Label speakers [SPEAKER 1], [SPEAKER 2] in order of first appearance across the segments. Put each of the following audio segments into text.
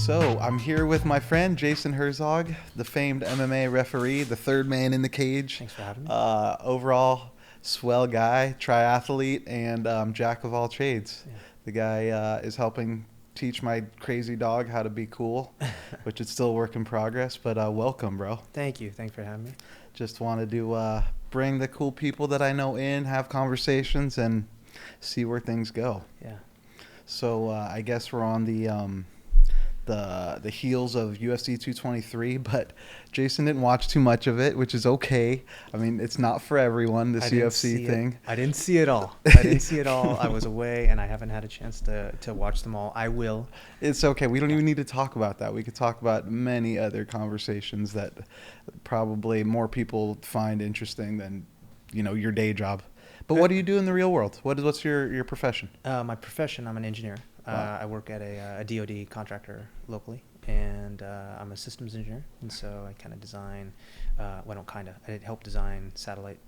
[SPEAKER 1] So I'm here with my friend Jason Herzog, the famed MMA referee, the third man in the cage.
[SPEAKER 2] Thanks for having me.
[SPEAKER 1] Overall swell guy, triathlete, and jack of all trades.
[SPEAKER 2] Yeah.
[SPEAKER 1] The guy is helping teach my crazy dog how to be cool, which is still a work in progress. But welcome, bro.
[SPEAKER 2] Thank you. Thanks for having me.
[SPEAKER 1] Just wanted to bring the cool people that I know in, have conversations, and see where things go.
[SPEAKER 2] Yeah.
[SPEAKER 1] So I guess we're on the heels of UFC 223, but Jason didn't watch too much of it, which is okay. I mean, it's not for everyone, this UFC thing.
[SPEAKER 2] I didn't see it all. I was away, and I haven't had a chance to watch them all. I will.
[SPEAKER 1] It's okay. We don't even need to talk about that. We could talk about many other conversations that probably more people find interesting than, your day job. But what do you do in the real world? What's your profession?
[SPEAKER 2] My profession, I'm an engineer.
[SPEAKER 1] Wow.
[SPEAKER 2] I work at a DoD contractor locally, and I'm a systems engineer. And so I kind of design, I help design satellite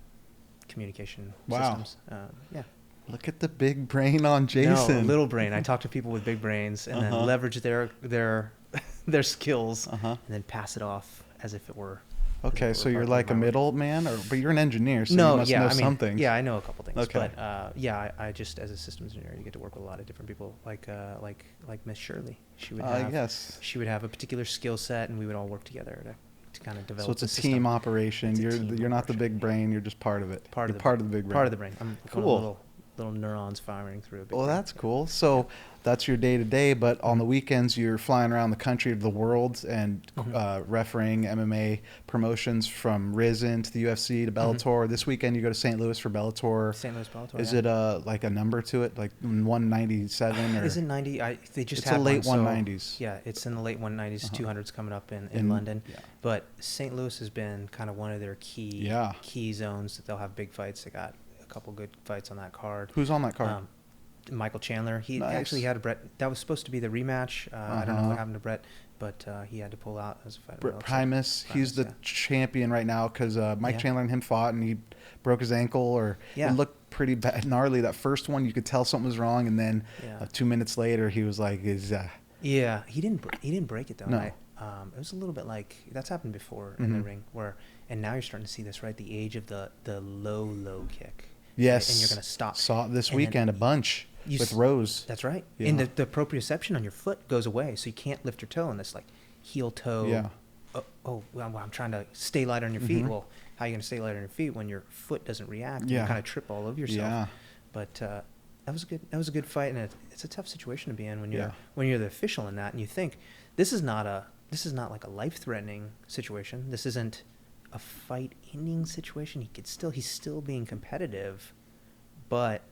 [SPEAKER 2] communication systems. Yeah.
[SPEAKER 1] Look at the big brain on Jason.
[SPEAKER 2] No, little brain. I talk to people with big brains and then leverage their skills and then pass it off as if it were.
[SPEAKER 1] Okay, so you're like a middleman, but you're an engineer, so
[SPEAKER 2] no,
[SPEAKER 1] you must know something.
[SPEAKER 2] Yeah, I know a couple things.
[SPEAKER 1] Okay.
[SPEAKER 2] But I just, as a systems engineer, you get to work with a lot of different people, like Miss Shirley. She would have a particular skill set, and we would all work together to kind of develop.
[SPEAKER 1] So it's a team operation. You're not the big brain. You're just part of it. Part of the big brain.
[SPEAKER 2] Part of the brain. I'm
[SPEAKER 1] cool.
[SPEAKER 2] Little neurons firing through a big
[SPEAKER 1] Well,
[SPEAKER 2] brain.
[SPEAKER 1] that's cool. So that's your day-to-day, but on the weekends you're flying around the country, the world, and refereeing MMA promotions from Risen to the UFC to Bellator. This weekend you go to St. Louis for Bellator.
[SPEAKER 2] St. Louis Bellator.
[SPEAKER 1] Is it like a number to it, like 197? Or
[SPEAKER 2] is it 90? They just
[SPEAKER 1] it's
[SPEAKER 2] had
[SPEAKER 1] a late
[SPEAKER 2] one,
[SPEAKER 1] 190s.
[SPEAKER 2] Yeah, it's in the late 190s. 200s coming up in London. Yeah. But St. Louis has been kind of one of their key zones that they'll have big fights. They got couple good fights on that card.
[SPEAKER 1] Who's on that card?
[SPEAKER 2] Michael Chandler. He actually had a Brett. That was supposed to be the rematch. I don't know what happened to Brett, but he had to pull out as a fighter.
[SPEAKER 1] Brett Primus, he's the champion right now because Mike Chandler and him fought, and he broke his ankle, or it looked pretty bad, gnarly. That first one, you could tell something was wrong, and then 2 minutes later, he was like,
[SPEAKER 2] Yeah, he didn't break it though.
[SPEAKER 1] No.
[SPEAKER 2] It was a little bit like that's happened before in the ring, and now you're starting to see this, right? The age of the low kick.
[SPEAKER 1] Yes.
[SPEAKER 2] And you're going to stop.
[SPEAKER 1] Saw it this weekend a bunch with Rose.
[SPEAKER 2] That's right.
[SPEAKER 1] Yeah.
[SPEAKER 2] And the proprioception on your foot goes away, so you can't lift your toe in this like heel toe.
[SPEAKER 1] Yeah.
[SPEAKER 2] Well, I'm trying to stay light on your feet. Well, how are you going to stay light on your feet when your foot doesn't react? Yeah. You kind of trip all over yourself. Yeah. But that was a good fight, and it's a tough situation to be in when you're the official in that, and you think this is not like a life-threatening situation. This isn't a fight-ending situation. He's still being competitive, but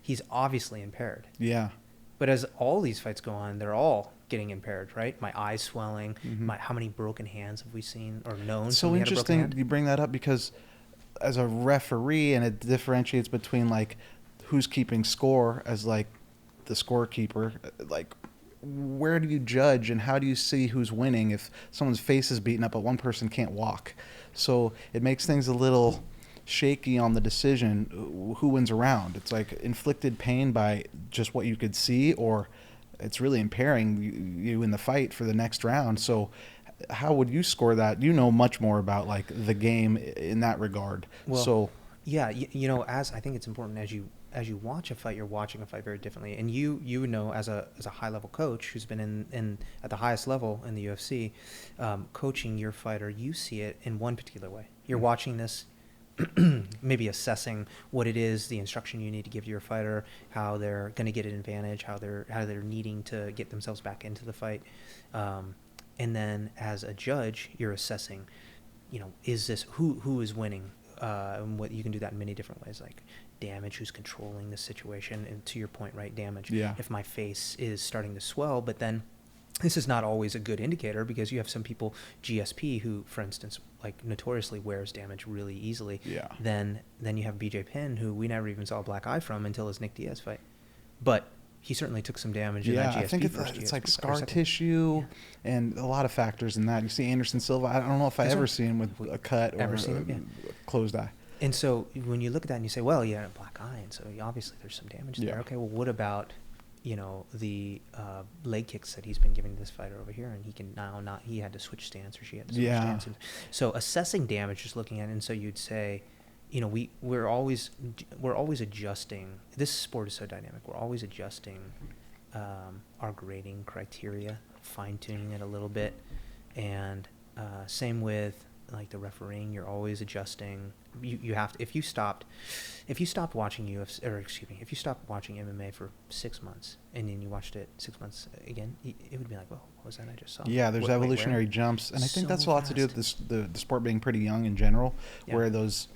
[SPEAKER 2] he's obviously impaired.
[SPEAKER 1] Yeah.
[SPEAKER 2] But as all these fights go on, they're all getting impaired, right? My eyes swelling. How many broken hands have we seen or known?
[SPEAKER 1] So interesting you bring that up, because as a referee, and it differentiates between like who's keeping score as like the scorekeeper, like where do you judge and how do you see who's winning if someone's face is beaten up but one person can't walk? So it makes things a little shaky on the decision who wins a round. It's like inflicted pain by just what you could see, or it's really impairing you in the fight for the next round. So how would you score that? You know much more about like the game in that regard.
[SPEAKER 2] Well,
[SPEAKER 1] so
[SPEAKER 2] yeah, as I think it's important as you watch a fight, you're watching a fight very differently. And you know, as a high level coach who's been in at the highest level in the UFC, coaching your fighter, you see it in one particular way. You're watching this, maybe assessing what it is, the instruction you need to give to your fighter, how they're going to get an advantage, how they're needing to get themselves back into the fight, and then as a judge, you're assessing, is this who is winning? And what you can do that in many different ways, like damage, who's controlling the situation, and to your point, right, damage.
[SPEAKER 1] Yeah.
[SPEAKER 2] If my face is starting to swell, but then this is not always a good indicator, because you have some people, GSP, who, for instance, like notoriously wears damage really easily.
[SPEAKER 1] Yeah.
[SPEAKER 2] Then you have BJ Penn, who we never even saw a black eye from until his Nick Diaz fight, but he certainly took some damage in that GSP.
[SPEAKER 1] I think it's like scar tissue and a lot of factors in that. You see Anderson Silva. I don't know if I ever seen him with a cut or a closed eye.
[SPEAKER 2] And so when you look at that and you say, well, he had a black eye, and so obviously there's some damage there. Okay, well, what about the leg kicks that he's been giving to this fighter over here, and he can now not. He had to switch stance, or she had to switch stance. And so assessing damage, just looking at it, and so you'd say, we're always adjusting. This sport is so dynamic. We're always adjusting our grading criteria, fine tuning it a little bit, and same with like the refereeing. You're always adjusting. You have to, if you stopped watching UFC, or excuse me, if you stopped watching MMA for 6 months and then you watched it 6 months again, it would be like, well, what was that I just saw?
[SPEAKER 1] Yeah, there's evolutionary jumps, and I think that's a lot to do with the sport being pretty young in general, where those,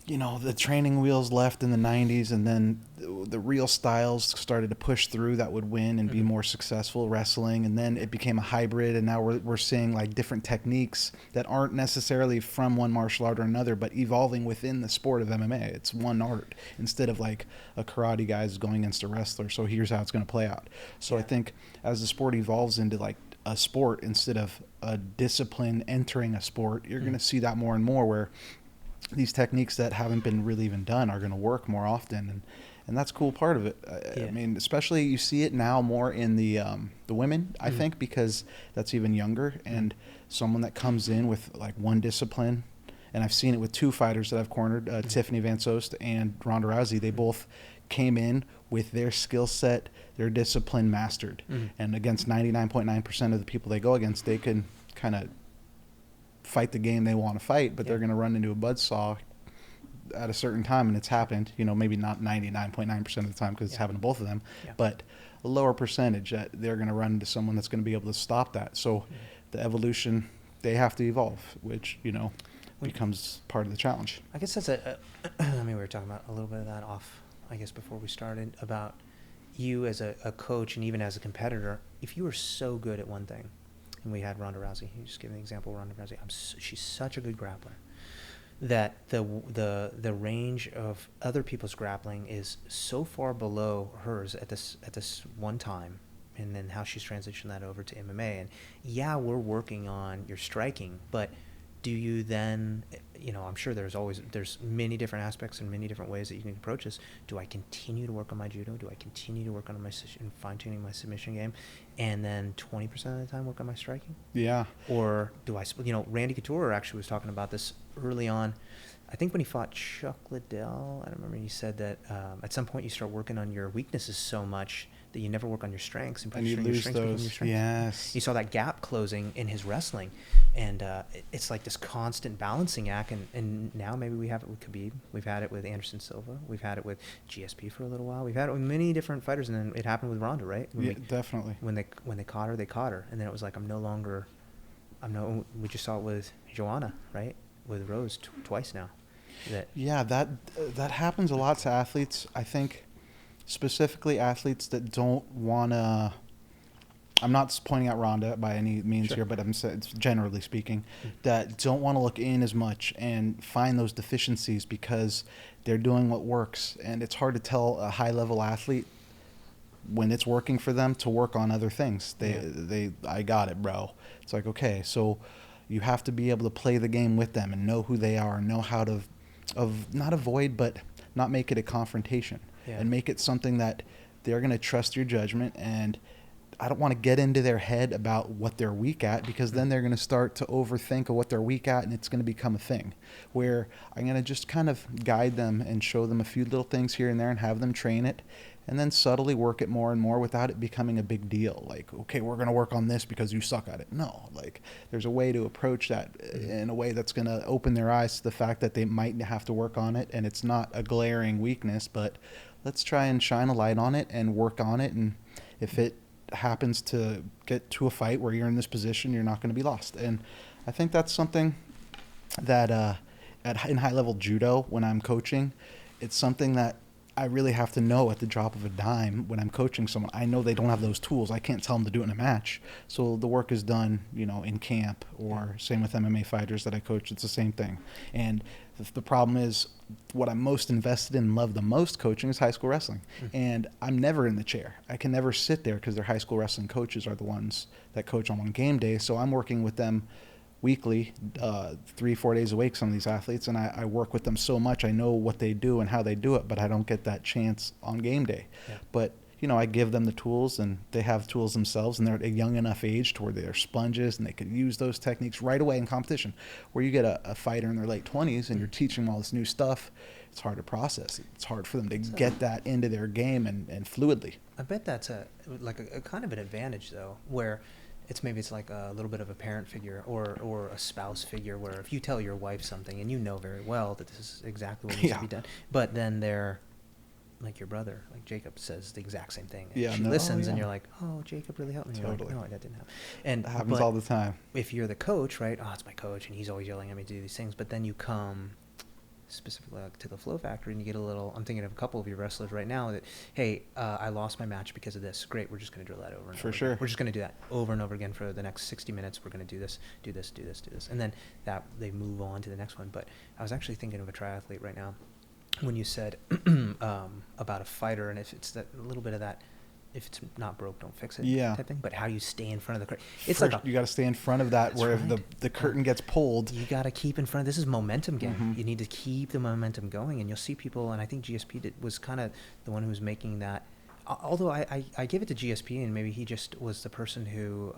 [SPEAKER 1] the training wheels left in the 90s, and then the real styles started to push through that would win and be more successful, wrestling, and then it became a hybrid, and now we're seeing like different techniques that aren't necessarily from one martial art or another, but evolving within the sport of MMA. It's one art instead of like a karate guy is going against a wrestler, so here's how it's going to play out. So I think as the sport evolves into like a sport instead of a discipline entering a sport, you're going to see that more and more, where these techniques that haven't been really even done are going to work more often, and that's a cool part of it. I mean, especially you see it now more in the women, I think, because that's even younger, and someone that comes in with like one discipline, and I've seen it with two fighters that I've cornered, Tiffany Van Soest and Ronda Rousey. They both came in with their skill set, their discipline mastered, and against 99.9% of the people they go against, they can kind of fight the game they want to fight, but they're going to run into a buzzsaw at a certain time, and it's happened, maybe not 99.9% of the time, because it's happened to both of them, but a lower percentage that they're going to run into someone that's going to be able to stop that. So the evolution, they have to evolve, which, becomes part of the challenge.
[SPEAKER 2] I guess that's we were talking about a little bit of that off, I guess, before we started, about you as a coach and even as a competitor. If you were so good at one thing, and we had Ronda Rousey. You just give an example of Ronda Rousey. She's such a good grappler that the range of other people's grappling is so far below hers at this one time, and then how she's transitioned that over to MMA. And we're working on your striking, but do you then, I'm sure there's many different aspects and many different ways that you can approach this. Do I continue to work on my judo? Do I continue to work on my fine-tuning my submission game, and then 20% of the time work on my striking?
[SPEAKER 1] Yeah.
[SPEAKER 2] Or do I, Randy Couture actually was talking about this early on. I think when he fought Chuck Liddell, I remember he said that at some point you start working on your weaknesses so much that you never work on your strengths, and
[SPEAKER 1] you lose those. Yes.
[SPEAKER 2] You saw that gap closing in his wrestling, and it's like this constant balancing act. And now maybe we have it with Khabib, we've had it with Anderson Silva, we've had it with GSP for a little while, we've had it with many different fighters, and then it happened with Ronda, right?
[SPEAKER 1] Definitely.
[SPEAKER 2] When they caught her, and then it was like we just saw it with Joanna, right? With Rose twice now.
[SPEAKER 1] That happens a lot to athletes. I think specifically athletes that don't want to, I'm not pointing out Ronda by any means here, but I'm saying, generally speaking, that don't want to look in as much and find those deficiencies because they're doing what works. And it's hard to tell a high-level athlete when it's working for them to work on other things. I got it, bro. It's like, okay, so you have to be able to play the game with them and know who they are and know how to not avoid, but not make it a confrontation, and make it something that they're going to trust your judgment. And I don't want to get into their head about what they're weak at, because then they're going to start to overthink of what they're weak at, and it's going to become a thing where I'm going to just kind of guide them and show them a few little things here and there and have them train it, and then subtly work it more and more without it becoming a big deal. Like, okay, we're going to work on this because you suck at it. No, like there's a way to approach that in a way that's going to open their eyes to the fact that they might have to work on it, and it's not a glaring weakness, but let's try and shine a light on it and work on it. And if it happens to get to a fight where you're in this position, you're not going to be lost. And I think that's something that in high-level judo, when I'm coaching, it's something that I really have to know at the drop of a dime when I'm coaching someone. I know they don't have those tools. I can't tell them to do it in a match. So the work is done, in camp, or same with MMA fighters that I coach. It's the same thing. And the problem is, what I'm most invested in and love the most coaching is high school wrestling. And I'm never in the chair. I can never sit there because their high school wrestling coaches are the ones that coach on game day. So I'm working with them weekly, 3-4 days a week, some of these athletes, and I work with them so much. I know what they do and how they do it, but I don't get that chance on game day. But I give them the tools, and they have tools themselves, and they're at a young enough age to where they're sponges and they could use those techniques right away in competition. Where you get a fighter in their late 20s and you're teaching them all this new stuff, it's hard to process. It's hard for them to get that into their game and fluidly.
[SPEAKER 2] I bet that's a kind of an advantage, though, where it's like a little bit of a parent figure or a spouse figure, where if you tell your wife something and you know very well that this is exactly what needs to be done, but then they're like your brother, like Jacob, says the exact same thing. And she listens, and you're like, "Oh, Jacob really helped me." Totally. You're like, no, that didn't happen. And
[SPEAKER 1] it happens all the time.
[SPEAKER 2] If you're the coach, right? Oh, it's my coach, and he's always yelling at me to do these things. But then you come specifically to the Flow Factory, and you get a little. I'm thinking of a couple of your wrestlers right now that, hey, I lost my match because of this. Great, we're just going to drill that over and over. For sure, we're just going to do that over and over again for the next 60 minutes. We're going to do this, and then that they move on to the next one. But I was actually thinking of a triathlete right now. When you said about a fighter, and if it's that a little bit of that, if it's not broke, don't fix it, type thing. But how you stay in front of the curtain. It's first,
[SPEAKER 1] you got to stay in front of that, where right. if the curtain gets pulled.
[SPEAKER 2] You got to keep in front of, this is momentum game. Mm-hmm. You need to keep the momentum going, and you'll see people, and I think GSP was kind of the one who was making that. Although I give it to GSP, and maybe he just was the person who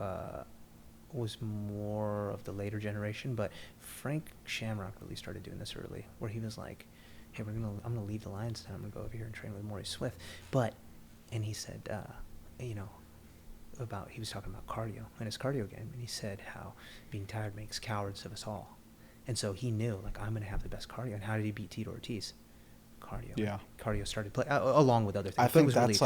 [SPEAKER 2] was more of the later generation, but Frank Shamrock really started doing this early, where he was like, hey, I'm gonna leave the Lions and I'm gonna go over here and train with Maurice Swift. And he said, he was talking about cardio and his cardio game, and he said how being tired makes cowards of us all. And so he knew, like, I'm gonna have the best cardio. And how did he beat Tito Ortiz? Cardio. Yeah. Cardio started play along with other things.
[SPEAKER 1] I think that's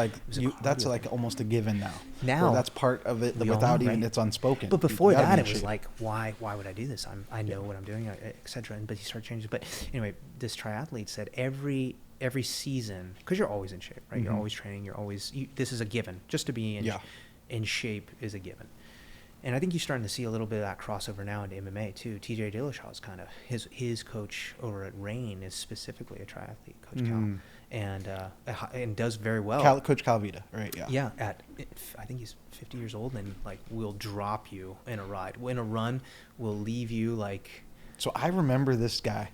[SPEAKER 1] that's like almost a given now. Now that's part of it without even it's unspoken.
[SPEAKER 2] But before that, it was like, why would I do this? I know what I'm doing, etc. But he started changing. But anyway, this triathlete said every season, because you're always in shape, right? Mm-hmm. You're always training. This is a given. Just to be in shape is a given. And I think you're starting to see a little bit of that crossover now into MMA too. TJ Dillashaw is kind of his coach over at Rain is specifically a triathlete, Coach Cal, and does very well.
[SPEAKER 1] Coach Calvita, right? Yeah.
[SPEAKER 2] Yeah. I think he's 50 years old, and like will drop you in a ride, in a run, will leave you like.
[SPEAKER 1] So I remember this guy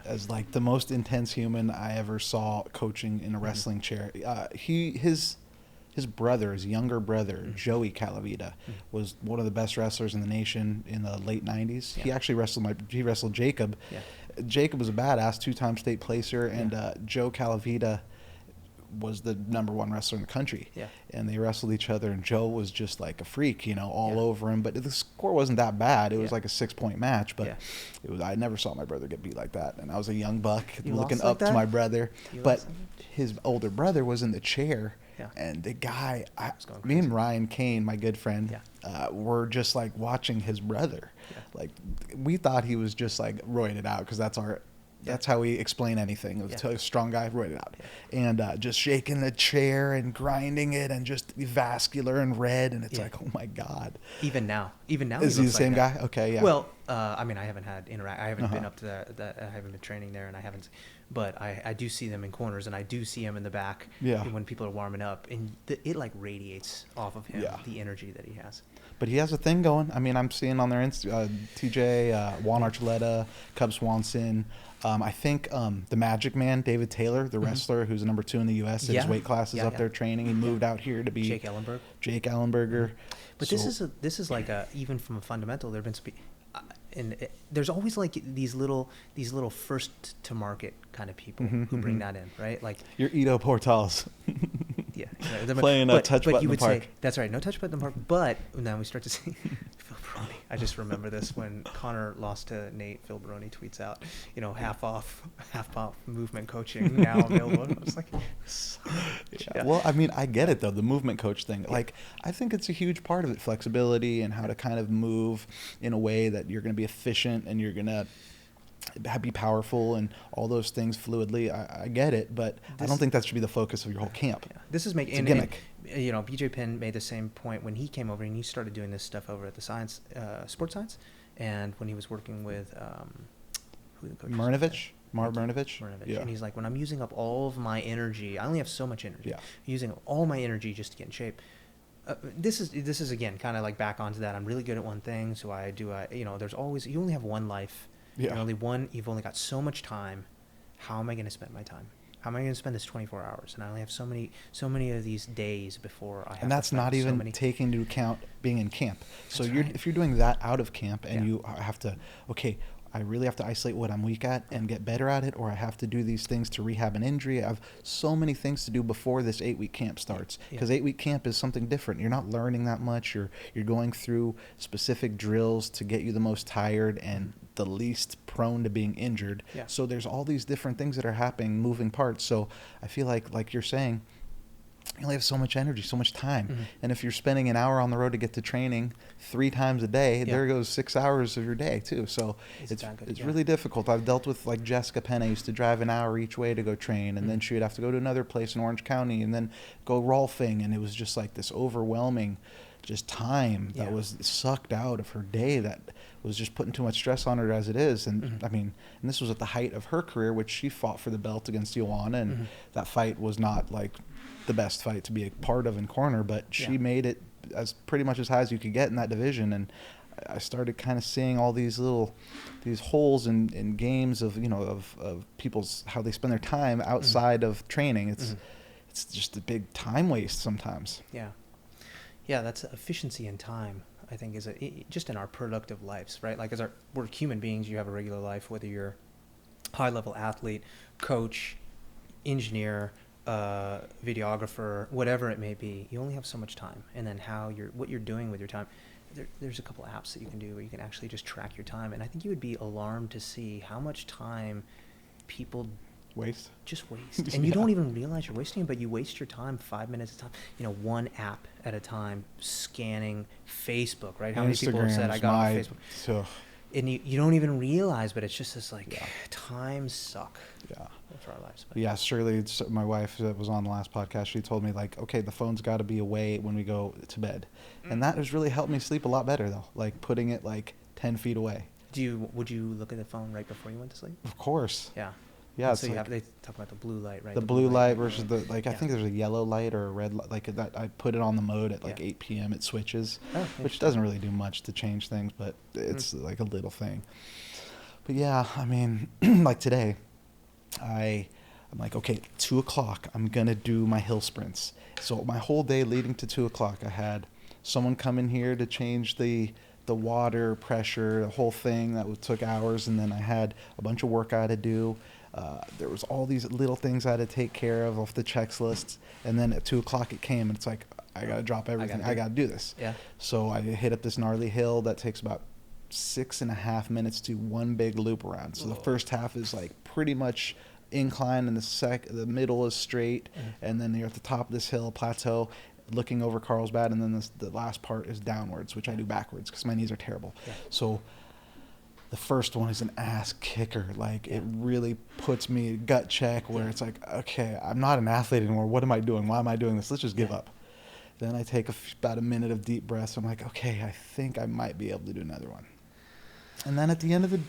[SPEAKER 1] as like the most intense human I ever saw coaching in a wrestling chair. His brother, his younger brother, Joey Calavita, was one of the best wrestlers in the nation in the late 90s. Yeah. He actually wrestled Jacob. Yeah. Jacob was a badass, 2-time state placer, and Joe Calavita was the #1 wrestler in the country. Yeah. And they wrestled each other, and Joe was just like a freak, all over him. But the score wasn't that bad. It was like a 6-point match, but I never saw my brother get beat like that. And I was a young buck looking up to my brother. But his older brother was in the chair. Yeah. And the guy, me and Ryan Kane, my good friend, were just like watching his brother. Yeah. Like we thought he was just like roided out, because that's how we explain anything. It was a strong guy, roided out, and just shaking the chair and grinding it, and just vascular and red, and it's like, oh my god.
[SPEAKER 2] Even now,
[SPEAKER 1] is he the same guy? Okay, yeah.
[SPEAKER 2] Well, I mean, I haven't had I haven't been up to that. I haven't been training there, and I haven't. But I do see them in corners, and I do see him in the back when people are warming up, and it like radiates off of him, the energy that he has.
[SPEAKER 1] But he has a thing going. I mean, I'm seeing on their TJ, Juan Archuleta, Cub Swanson. I think the Magic Man, David Taylor, the wrestler who's #2 in the U.S. His weight class is up there training. He moved out here to be
[SPEAKER 2] Jake Ellenberg. But
[SPEAKER 1] so,
[SPEAKER 2] this is like even from a fundamental, there have been there's always like these little first to market kind of people who bring that in, right? Like
[SPEAKER 1] your Ito Portals.
[SPEAKER 2] Yeah,
[SPEAKER 1] playing a touch button in the park.
[SPEAKER 2] Say, that's right, no touch button in the park. But now we start to see Phil Baroni. I just remember this when Connor lost to Nate. Phil Baroni tweets out, half off movement coaching now available. I was like,
[SPEAKER 1] Well, I mean, I get it though, the movement coach thing. Like, I think it's a huge part of it, flexibility and how to kind of move in a way that you're going to be efficient and you're going to be powerful and all those things fluidly. I get it, but I don't think that should be the focus of your whole camp. Yeah.
[SPEAKER 2] This is making
[SPEAKER 1] a gimmick.
[SPEAKER 2] BJ Penn made the same point when he came over, and he started doing this stuff over at the sports science, and when he was working with who the coach
[SPEAKER 1] Martinovich. Yeah.
[SPEAKER 2] And he's like, when I'm using up all of my energy, I only have so much energy. Yeah. I'm using all my energy just to get in shape. This is again kind of like back onto that. I'm really good at one thing, so there's always, you only have one life. Yeah. You've only got so much time. How am I going to spend my time? How am I going to spend this 24 hours? And I only have so many of these days before I have.
[SPEAKER 1] And that's not even taking into account being in camp. So if you're doing that out of camp and you have to, okay, I really have to isolate what I'm weak at and get better at it, or I have to do these things to rehab an injury. I have so many things to do before this 8-week camp starts, because 8-week camp is something different. You're not learning that much. You're going through specific drills to get you the most tired and the least prone to being injured. So there's all these different things that are happening, moving parts. So I feel like you're saying, you only have so much energy, so much time. And if you're spending an hour on the road to get to training 3 times a day, there goes 6 hours of your day too. So it's really difficult. I've dealt with like Jessica Penn. I used to drive an hour each way to go train, and then she would have to go to another place in Orange County and then go rolfing. And it was just like this overwhelming just time that was sucked out of her day that was just putting too much stress on her as it is. And I mean, and this was at the height of her career, which she fought for the belt against Joanna, and that fight was not like the best fight to be a part of in corner, but she made it as pretty much as high as you could get in that division. And I started kind of seeing all these holes in games of, you know, of people's, how they spend their time outside of training. It's just a big time waste sometimes.
[SPEAKER 2] Yeah, that's efficiency in time, I think, is just in our productive lives, right? Like we're human beings, you have a regular life, whether you're high level athlete, coach, engineer, videographer, whatever it may be. You only have so much time, and then what you're doing with your time. There's a couple apps that you can do where you can actually just track your time, and I think you would be alarmed to see how much time people
[SPEAKER 1] waste.
[SPEAKER 2] And you don't even realize you're wasting it, but you waste your time 5 minutes at a time. You know, one app at a time, scanning Facebook, right? How many people have said I got on Facebook? And you don't even realize, but it's just this time suck for our lives. But.
[SPEAKER 1] Yeah, Shirley, my wife that was on the last podcast, she told me like, okay, the phone's got to be away when we go to bed. And that has really helped me sleep a lot better though, like putting it like 10 feet away.
[SPEAKER 2] Would you look at the phone right before you went to sleep?
[SPEAKER 1] Of course.
[SPEAKER 2] Yeah, so they talk about the blue light, right?
[SPEAKER 1] The blue light versus I think there's a yellow light or a red light. Like that, I put it on the mode at like 8 p.m. It switches, which doesn't really do much to change things, but it's like a little thing. But yeah, I mean, like today, I'm like, okay, 2 o'clock, I'm going to do my hill sprints. So my whole day leading to 2 o'clock, I had someone come in here to change the water pressure, the whole thing that took hours. And then I had a bunch of work I had to do. There was all these little things I had to take care of off the checklist. And then at 2 o'clock it came, and it's like, I got to drop everything. I got to do this. So I hit up this gnarly hill that takes about 6.5 minutes to one big loop around. So the first half is like pretty much incline, and the middle is straight. And then you're at the top of this hill plateau looking over Carlsbad, and then the last part is downwards, which I do backwards because my knees are terrible. So the first one is an ass kicker. Like it really puts me gut check where it's like, okay, I'm not an athlete anymore. What am I doing? Why am I doing this? Let's just give up. Then I take about a minute of deep breaths. I'm like, okay, I think I might be able to do another one. And then at the end of the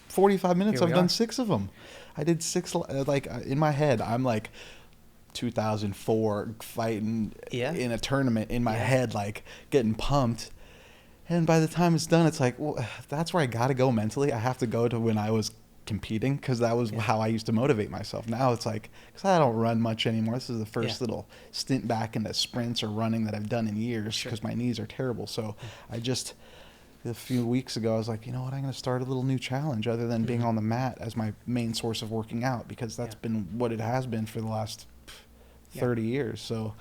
[SPEAKER 1] 45 minutes, I've done 6 of them. I did 6, like in my head, I'm like 2004 fighting in a tournament in my head, like getting pumped. And by the time it's done, it's like, well, that's where I got to go mentally. I have to go to when I was competing, because that was how I used to motivate myself. Now it's like, because I don't run much anymore. This is the first little stint back into sprints or running that I've done in years, because my knees are terrible. So I just, a few weeks ago, I was like, you know what, I'm going to start a little new challenge other than being on the mat as my main source of working out, because that's been what it has been for the last 30 years. So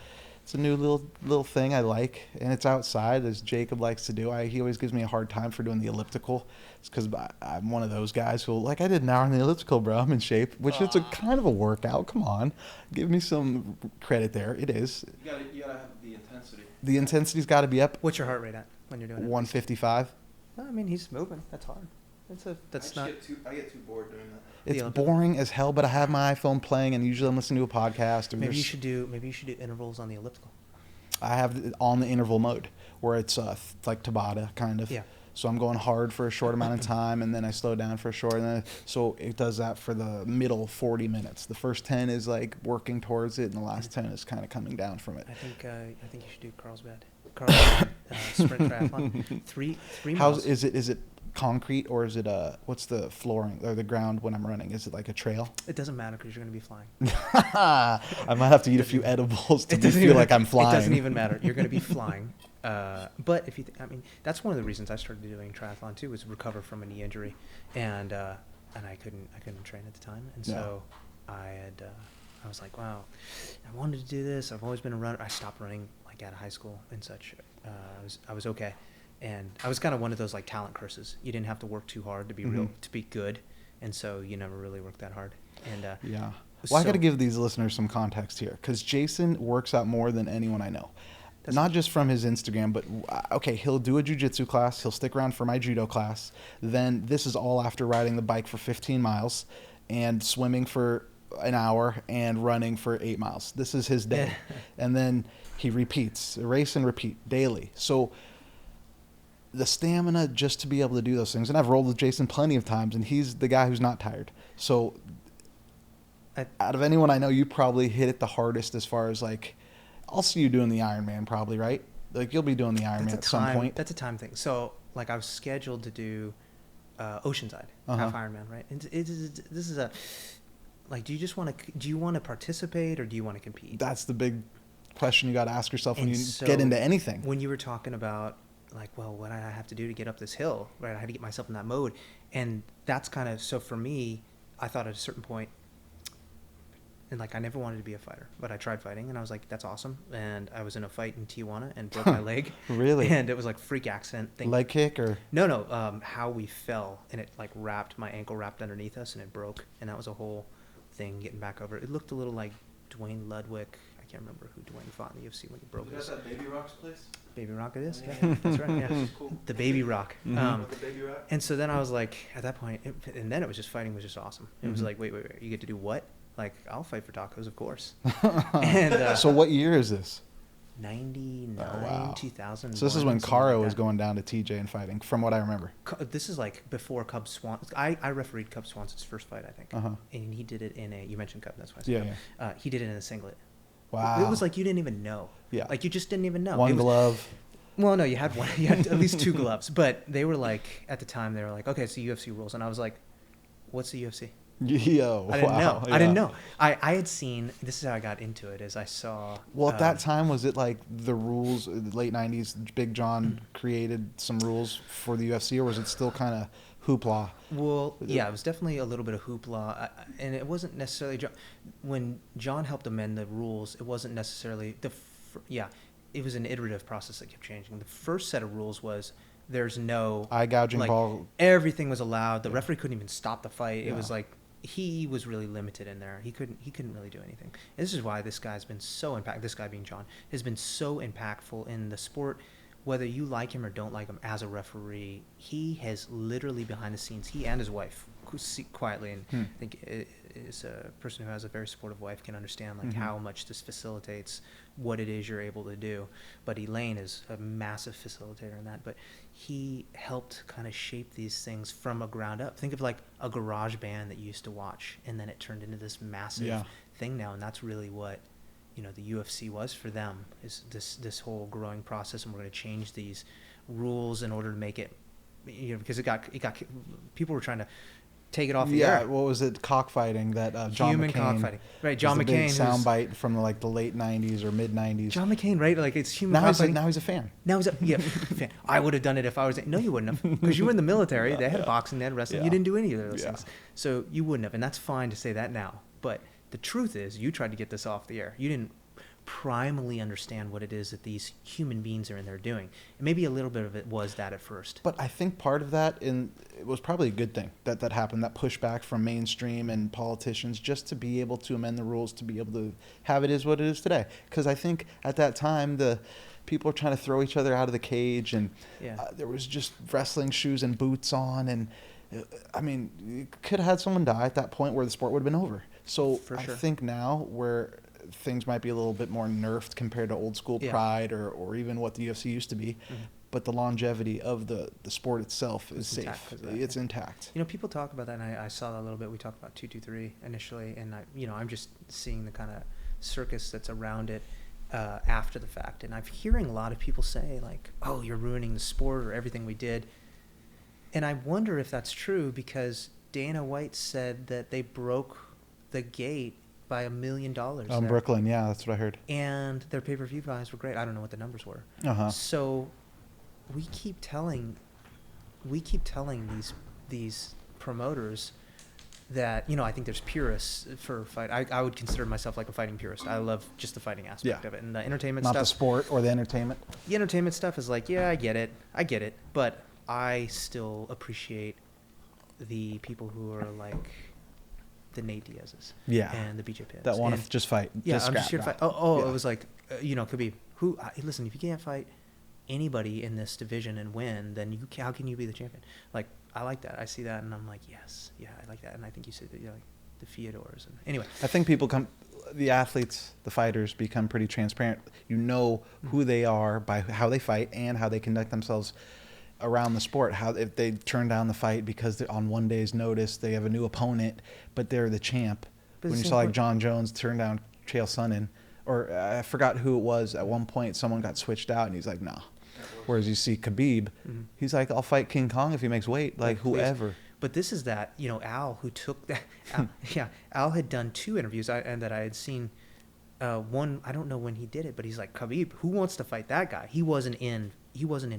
[SPEAKER 1] it's a new little thing I like, and it's outside, as Jacob likes to do. He always gives me a hard time for doing the elliptical. It's because I'm one of those guys who, like, I did an hour on the elliptical, bro. I'm in shape, which is a kind of a workout. Come on, give me some credit there. It is.
[SPEAKER 3] You gotta have the intensity.
[SPEAKER 1] The intensity's got to be up.
[SPEAKER 2] What's your heart rate at when you're doing it?
[SPEAKER 1] 155.
[SPEAKER 2] No, I mean, he's moving. That's hard.
[SPEAKER 3] I get too bored doing that.
[SPEAKER 1] It's boring as hell, but I have my iPhone playing, and usually I'm listening to a podcast. Or
[SPEAKER 2] maybe you should do intervals on the elliptical.
[SPEAKER 1] I have it on the interval mode, where it's like Tabata kind of. So I'm going hard for a short amount of time, and then I slow down for a short. And then, so it does that for the middle 40 minutes. The first 10 is like working towards it, and the last 10 is kind of coming down from it.
[SPEAKER 2] I think you should do Carlsbad sprint triathlon. 3 miles.
[SPEAKER 1] Is it concrete, or is it what's the flooring or the ground when I'm running? Is it like a trail?
[SPEAKER 2] It doesn't matter because you're going to be flying.
[SPEAKER 1] I might have to eat a few edibles to feel like I'm flying.
[SPEAKER 2] It doesn't even matter. You're going to be flying. But if you, I mean, that's one of the reasons I started doing triathlon too, was recover from a knee injury, and I couldn't train at the time, and so I was like, wow, I wanted to do this. I've always been a runner. I stopped running like out of high school and such. I was okay. And I was kind of one of those like talent curses. You didn't have to work too hard to be to be good, and so you never really worked that hard. And
[SPEAKER 1] yeah. Well, I got to give these listeners some context here, because Jason works out more than anyone I know. Not just from his Instagram, but okay, he'll do a jiu-jitsu class. He'll stick around for my judo class. Then this is all after riding the bike for 15 miles and swimming for an hour and running for 8 miles. This is his day. And then he repeats, race and repeat daily. So the stamina just to be able to do those things. And I've rolled with Jason plenty of times, and he's the guy who's not tired. So out of anyone I know, you probably hit it the hardest as far as like, I'll see you doing the Ironman probably, right? Like you'll be doing the Ironman at some point.
[SPEAKER 2] That's a time thing. So like I was scheduled to do Oceanside, half Ironman, right? And this is a, like, do you want to participate or do you want to compete?
[SPEAKER 1] That's the big question you got to ask yourself when you get into anything.
[SPEAKER 2] When you were talking about like, well, what I have to do to get up this hill, right? I had to get myself in that mode. And that's kind of, so for me, I thought at a certain point, and like I never wanted to be a fighter, but I tried fighting and I was like, that's awesome. And I was in a fight in Tijuana and broke my leg.
[SPEAKER 1] Really?
[SPEAKER 2] And it was like freak accident thing.
[SPEAKER 1] Leg kick or?
[SPEAKER 2] No, how we fell, and it like my ankle wrapped underneath us and it broke. And that was a whole thing getting back over. It looked a little like Dwayne Ludwig. I can't remember who Dwayne fought in the UFC when he broke his.
[SPEAKER 3] Is that Baby Rock's place?
[SPEAKER 2] Baby Rock it is? Yeah, that's right. Yeah.
[SPEAKER 3] Cool.
[SPEAKER 2] The Baby Rock.
[SPEAKER 3] The Baby Rock?
[SPEAKER 2] And so then I was like, at that point, and then it was just, fighting was just awesome. It was like, wait, you get to do what? Like, I'll fight for tacos, of course. And
[SPEAKER 1] so what year is this?
[SPEAKER 2] 99, 2000.
[SPEAKER 1] So this is when Caro was going down to TJ and fighting, from what I remember.
[SPEAKER 2] This is like before Cub Swanson. I refereed Cub Swanson's first fight, I think. And he did it in a, you mentioned Cub, that's why I said Cub. He did it in a singlet.
[SPEAKER 1] Wow.
[SPEAKER 2] It was like you didn't even know. Yeah. Like you just didn't even know.
[SPEAKER 1] One glove.
[SPEAKER 2] Well, no, you had one. You had at least 2 gloves. But they were like, at the time, they were like, okay, it's the UFC rules. And I was like, what's the UFC?
[SPEAKER 1] Yo,
[SPEAKER 2] I didn't know. Yeah. I didn't know. I had seen, this is how I got into it, is I saw.
[SPEAKER 1] Well, at that time, was it like the rules, the late 90s, Big John created some rules for the UFC, or was it still kind of hoopla?
[SPEAKER 2] Well, yeah, it was definitely a little bit of hoopla. And it wasn't necessarily, when John helped amend the rules, it wasn't necessarily, it was an iterative process that kept changing. The first set of rules was, there's no
[SPEAKER 1] eye gouging
[SPEAKER 2] like,
[SPEAKER 1] ball. Everything
[SPEAKER 2] was allowed. The referee couldn't even stop the fight. It was like, he was really limited in there. He couldn't really do anything. And this is why this guy's been so impactful. This guy being John has been so impactful in the sport. Whether you like him or don't like him as a referee, he has literally behind the scenes, he and his wife, quietly, and I think is a person who has a very supportive wife, can understand like how much this facilitates what it is you're able to do. But Elaine is a massive facilitator in that. But he helped kind of shape these things from a ground up. Think of like a garage band that you used to watch, and then it turned into this massive thing now. And that's really what, you know, the UFC was for them, is this whole growing process. And we're going to change these rules in order to make it, you know, because it got people were trying to take it off the air.
[SPEAKER 1] What was it? Cockfighting, that John
[SPEAKER 2] Human
[SPEAKER 1] McCain.
[SPEAKER 2] cockfighting. Right, John McCain.
[SPEAKER 1] Big soundbite from the late 90s or mid 90s.
[SPEAKER 2] John McCain, right? Like, it's human cockfighting.
[SPEAKER 1] Now he's a fan.
[SPEAKER 2] Now he's a fan. I would have done it if I was. No, you wouldn't have, because you were in the military. They had boxing, they had wrestling. You didn't do any of those things, so you wouldn't have. And that's fine to say that now. But the truth is, you tried to get this off the air. You didn't primally understand what it is that these human beings are in there doing. And maybe a little bit of it was that at first.
[SPEAKER 1] But I think part of that, it was probably a good thing that happened, that pushback from mainstream and politicians, just to be able to amend the rules, to be able to have it is what it is today. Because I think at that time, the people were trying to throw each other out of the cage, and there was just wrestling shoes and boots on. And I mean, you could have had someone die at that point where the sport would have been over. So I think now where things might be a little bit more nerfed compared to old school Pride or even what the UFC used to be, but the longevity of the sport itself is safe. It's intact.
[SPEAKER 2] You know, people talk about that, and I saw that a little bit. We talked about 223 initially, and I'm just seeing the kind of circus that's around it after the fact, and I'm hearing a lot of people say like, "Oh, you're ruining the sport or everything we did." And I wonder if that's true because Dana White said that they broke the gate by $1 million.
[SPEAKER 1] Brooklyn, yeah, that's what I heard.
[SPEAKER 2] And their pay-per-view buys were great. I don't know what the numbers were. So we keep telling these promoters that, I think there's purists for fight. I would consider myself like a fighting purist. I love just the fighting aspect of it. And the entertainment
[SPEAKER 1] Not
[SPEAKER 2] stuff.
[SPEAKER 1] the sport or the entertainment.
[SPEAKER 2] The entertainment stuff is like, yeah, I get it. But I still appreciate the people who are like the Nate Diaz's.
[SPEAKER 1] Yeah.
[SPEAKER 2] And the BJ Penns.
[SPEAKER 1] That want to just fight.
[SPEAKER 2] Yeah, I'm just here to fight. It was like, Khabib. Listen, if you can't fight anybody in this division and win, then how can you be the champion? Like, I like that. I see that, and I'm like, yes, yeah, I like that. And I think you said that, like the Fiodors. And anyway,
[SPEAKER 1] I think the athletes, the fighters, become pretty transparent. You know who they are by how they fight and how they conduct themselves around the sport. How if they turn down the fight because they're on one day's notice, they have a new opponent, but they're the champ.
[SPEAKER 2] But
[SPEAKER 1] when you saw like John Jones turn down Chael Sonnen, or I forgot who it was at one point, someone got switched out, and he's like, no. Whereas you see Khabib, he's like, I'll fight King Kong if he makes weight, like whoever.
[SPEAKER 2] But this is that, Al, who took that. Al had done 2 interviews and that I had seen. One, I don't know when he did it, but he's like, Khabib, who wants to fight that guy? He wasn't in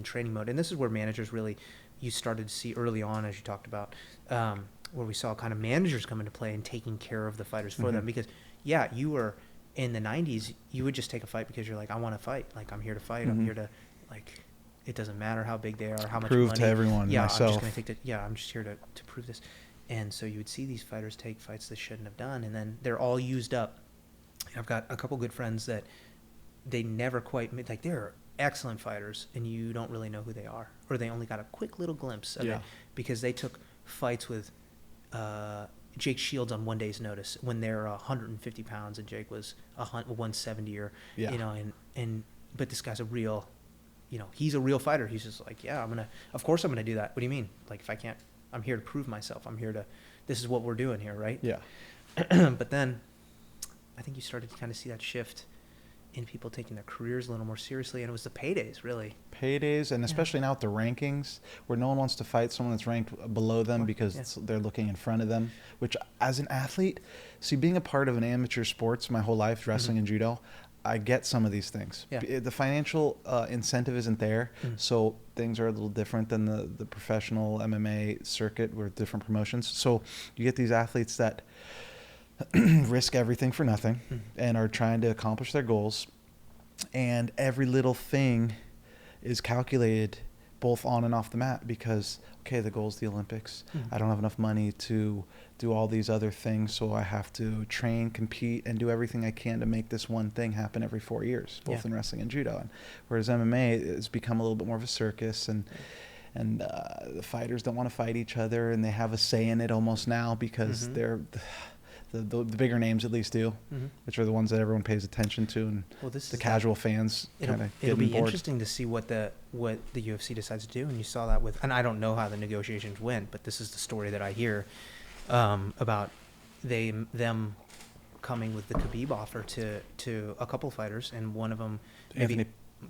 [SPEAKER 2] training mode. And this is where managers really, you started to see early on, as you talked about, where we saw kind of managers come into play and taking care of the fighters for them. Because, you were in the 90s, you would just take a fight because you're like, I want to fight. Like, I'm here to fight. I'm here to, like, it doesn't matter how big they are, how much
[SPEAKER 1] prove
[SPEAKER 2] money.
[SPEAKER 1] To everyone, myself.
[SPEAKER 2] I'm just going to take I'm just here to prove this. And so you would see these fighters take fights they shouldn't have done, and then they're all used up. I've got a couple good friends that they never quite like, they're excellent fighters, and you don't really know who they are, or they only got a quick little glimpse of it because they took fights with Jake Shields on one day's notice when they're 150 pounds and Jake was 170 but this guy's a real, he's a real fighter. He's just like, of course I'm gonna do that. What do you mean? Like, if I can't, I'm here to prove myself. This is what we're doing here, right?
[SPEAKER 1] Yeah.
[SPEAKER 2] But then I think you started to kind of see that shift in people taking their careers a little more seriously, and it was the paydays, really.
[SPEAKER 1] Paydays, and especially now with the rankings, where no one wants to fight someone that's ranked below them because they're looking in front of them, which as an athlete, being a part of an amateur sports my whole life, wrestling and judo, I get some of these things. Yeah. The financial incentive isn't there, so things are a little different than the professional MMA circuit with different promotions. So you get these athletes that risk everything for nothing and are trying to accomplish their goals, and every little thing is calculated both on and off the mat because, the goal is the Olympics. I don't have enough money to do all these other things, so I have to train, compete, and do everything I can to make this one thing happen every 4 years, both in wrestling and judo. And whereas MMA has become a little bit more of a circus, and the fighters don't want to fight each other, and they have a say in it almost now because they're the bigger names at least do, which are the ones that everyone pays attention to, and the casual fans kind of
[SPEAKER 2] it'll be interesting to see what the UFC decides to do. And you saw that with, and I don't know how the negotiations went, but this is the story that I hear about them coming with the Khabib offer to a couple fighters, and one of them maybe.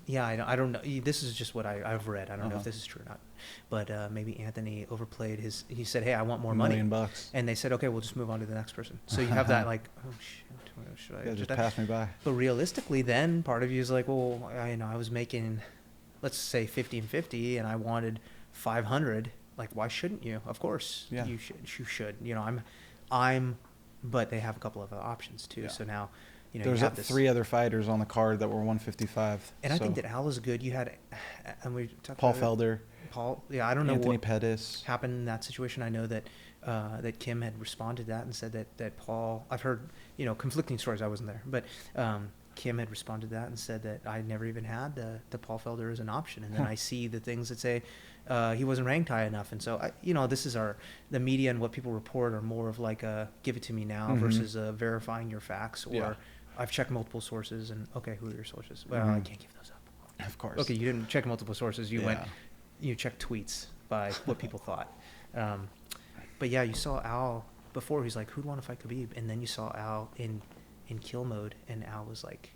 [SPEAKER 2] I don't know. This is just what I've read. I don't know if this is true or not. But maybe Anthony overplayed he said, hey, I want more money. $1 million. And they said, okay, we'll just move on to the next person. So you have that like, oh, shoot, should I
[SPEAKER 1] just pass me by?
[SPEAKER 2] But realistically, then part of you is like, well, I was making, let's say 50 and 50, and I wanted 500. Like, why shouldn't you? Of course, you should. But they have a couple of other options too. Yeah. So now,
[SPEAKER 1] there's 3 other fighters on the card that were 155.
[SPEAKER 2] And I think that Al is good. You had, and we talked
[SPEAKER 1] Paul
[SPEAKER 2] about
[SPEAKER 1] Felder.
[SPEAKER 2] I don't know
[SPEAKER 1] Anthony
[SPEAKER 2] what
[SPEAKER 1] Pettis
[SPEAKER 2] happened in that situation. I know that that Kim had responded to that and said that Paul. I've heard conflicting stories. I wasn't there, but Kim had responded to that and said that I never even had the Paul Felder as an option. And then I see the things that say he wasn't ranked high enough. And so this is the media and what people report are more of like a give it to me now versus verifying your facts or. I've checked multiple sources, and who are your sources? Well, I can't give those up.
[SPEAKER 1] Of course.
[SPEAKER 2] Okay, you didn't check multiple sources. You checked tweets by what people thought. But you saw Al before. He's like, who'd want to fight Khabib? And then you saw Al in kill mode, and Al was like,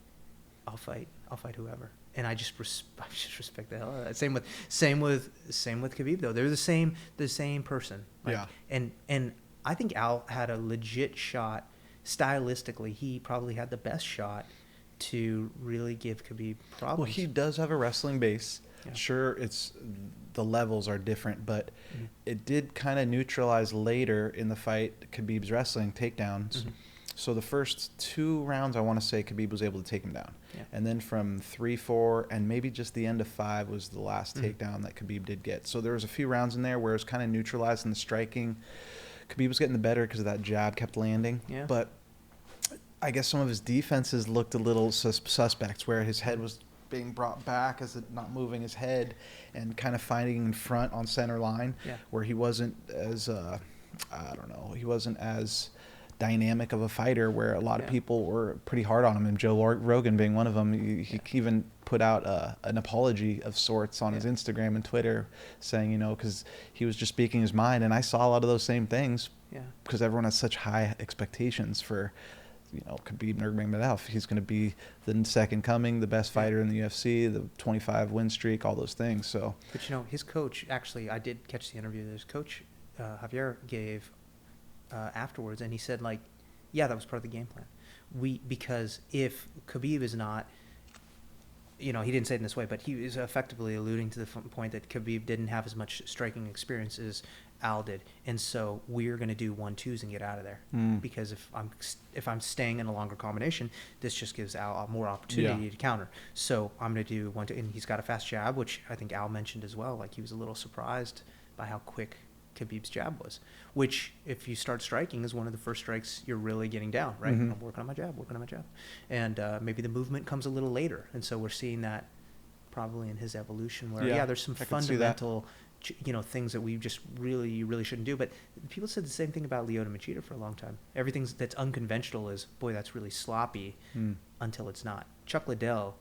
[SPEAKER 2] I'll fight whoever. And I just respect the hell out of that. Same with Khabib though. They're the same person. Like,
[SPEAKER 1] yeah.
[SPEAKER 2] And I think Al had a legit shot. Stylistically, he probably had the best shot to really give Khabib problems.
[SPEAKER 1] Well, he does have a wrestling base.
[SPEAKER 2] Yeah.
[SPEAKER 1] Sure, the levels are different, but it did kind of neutralize later in the fight Khabib's wrestling takedowns.
[SPEAKER 2] Mm-hmm.
[SPEAKER 1] So the first 2 rounds, I want to say Khabib was able to take him down.
[SPEAKER 2] Yeah.
[SPEAKER 1] And then from 3, 4, and maybe just the end of 5 was the last takedown that Khabib did get. So there was a few rounds in there where it was kind of neutralized in the striking. Khabib was getting the better because of that jab kept landing.
[SPEAKER 2] Yeah.
[SPEAKER 1] But I guess some of his defenses looked a little suspect, where his head was being brought back as it not moving his head and kind of fighting in front on center line, where he wasn't as, he wasn't as dynamic of a fighter, where a lot of people were pretty hard on him, and Joe Rogan being one of them. He even put out an apology of sorts on his Instagram and Twitter, saying, because he was just speaking his mind. And I saw a lot of those same things, because everyone has such high expectations for, Khabib Nurmagomedov. He's going to be the second coming, the best fighter in the UFC, the 25 win streak, all those things. So,
[SPEAKER 2] but his coach, actually, I did catch the interview that his coach Javier gave afterwards, and he said, that was part of the game plan. Because if Khabib is not, he didn't say it in this way, but he is effectively alluding to the point that Khabib didn't have as much striking experience as Al did, and so we're going to do 1-2s and get out of there. Because if I'm staying in a longer combination, this just gives Al more opportunity to counter. So I'm going to do 1-2, and he's got a fast jab, which I think Al mentioned as well. Like, he was a little surprised by how quick Khabib's jab was, which, if you start striking, is one of the first strikes you're really getting down, right? I'm working on my jab, and maybe the movement comes a little later, and so we're seeing that probably in his evolution, where there's some fundamental things that we just really shouldn't do. But people said the same thing about Lyoto Machida for a long time. Everything that's unconventional is, boy, that's really sloppy, until it's not. Chuck Liddell,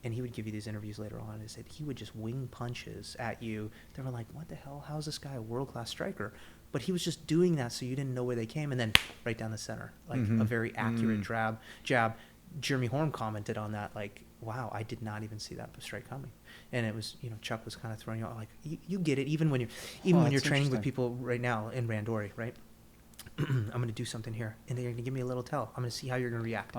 [SPEAKER 2] and he would give you these interviews later on, and said he would just wing punches at you. They were like, what the hell? How's this guy a world-class striker? But he was just doing that so you didn't know where they came, and then right down the center, like a very accurate jab. Jeremy Horn commented on that, like, wow, I did not even see that strike coming. And it was, Chuck was kind of throwing you out, like, you get it, even when you're training with people right now in Randori, right? I'm going to do something here, and they're going to give me a little tell. I'm going to see how you're going to react.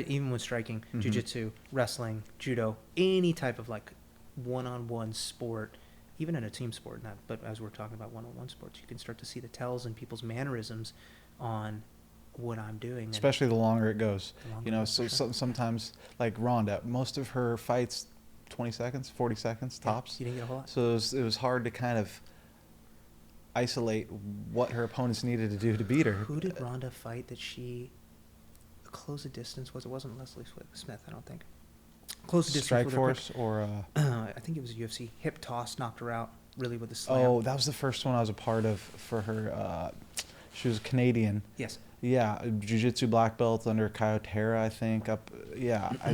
[SPEAKER 2] Even when striking, jiu-jitsu, wrestling, judo, any type of like one-on-one sport, even in a team sport, but as we're talking about one-on-one sports, you can start to see the tells and people's mannerisms on what I'm doing.
[SPEAKER 1] Especially the longer it goes. Sometimes, like Ronda, most of her fights, 20 seconds, 40 seconds, tops.
[SPEAKER 2] You didn't get a whole lot.
[SPEAKER 1] So it was hard to kind of isolate what her opponents needed to do to beat her.
[SPEAKER 2] Who did Ronda fight that she close the distance was? It wasn't Leslie Smith, I don't think. Close the distance.
[SPEAKER 1] Strikeforce or
[SPEAKER 2] I think it was a UFC hip toss, knocked her out really with a slam.
[SPEAKER 1] Oh, that was the first one I was a part of for her. She was Canadian.
[SPEAKER 2] Yes.
[SPEAKER 1] Yeah, jiu-jitsu black belt under Kyotera, I think. I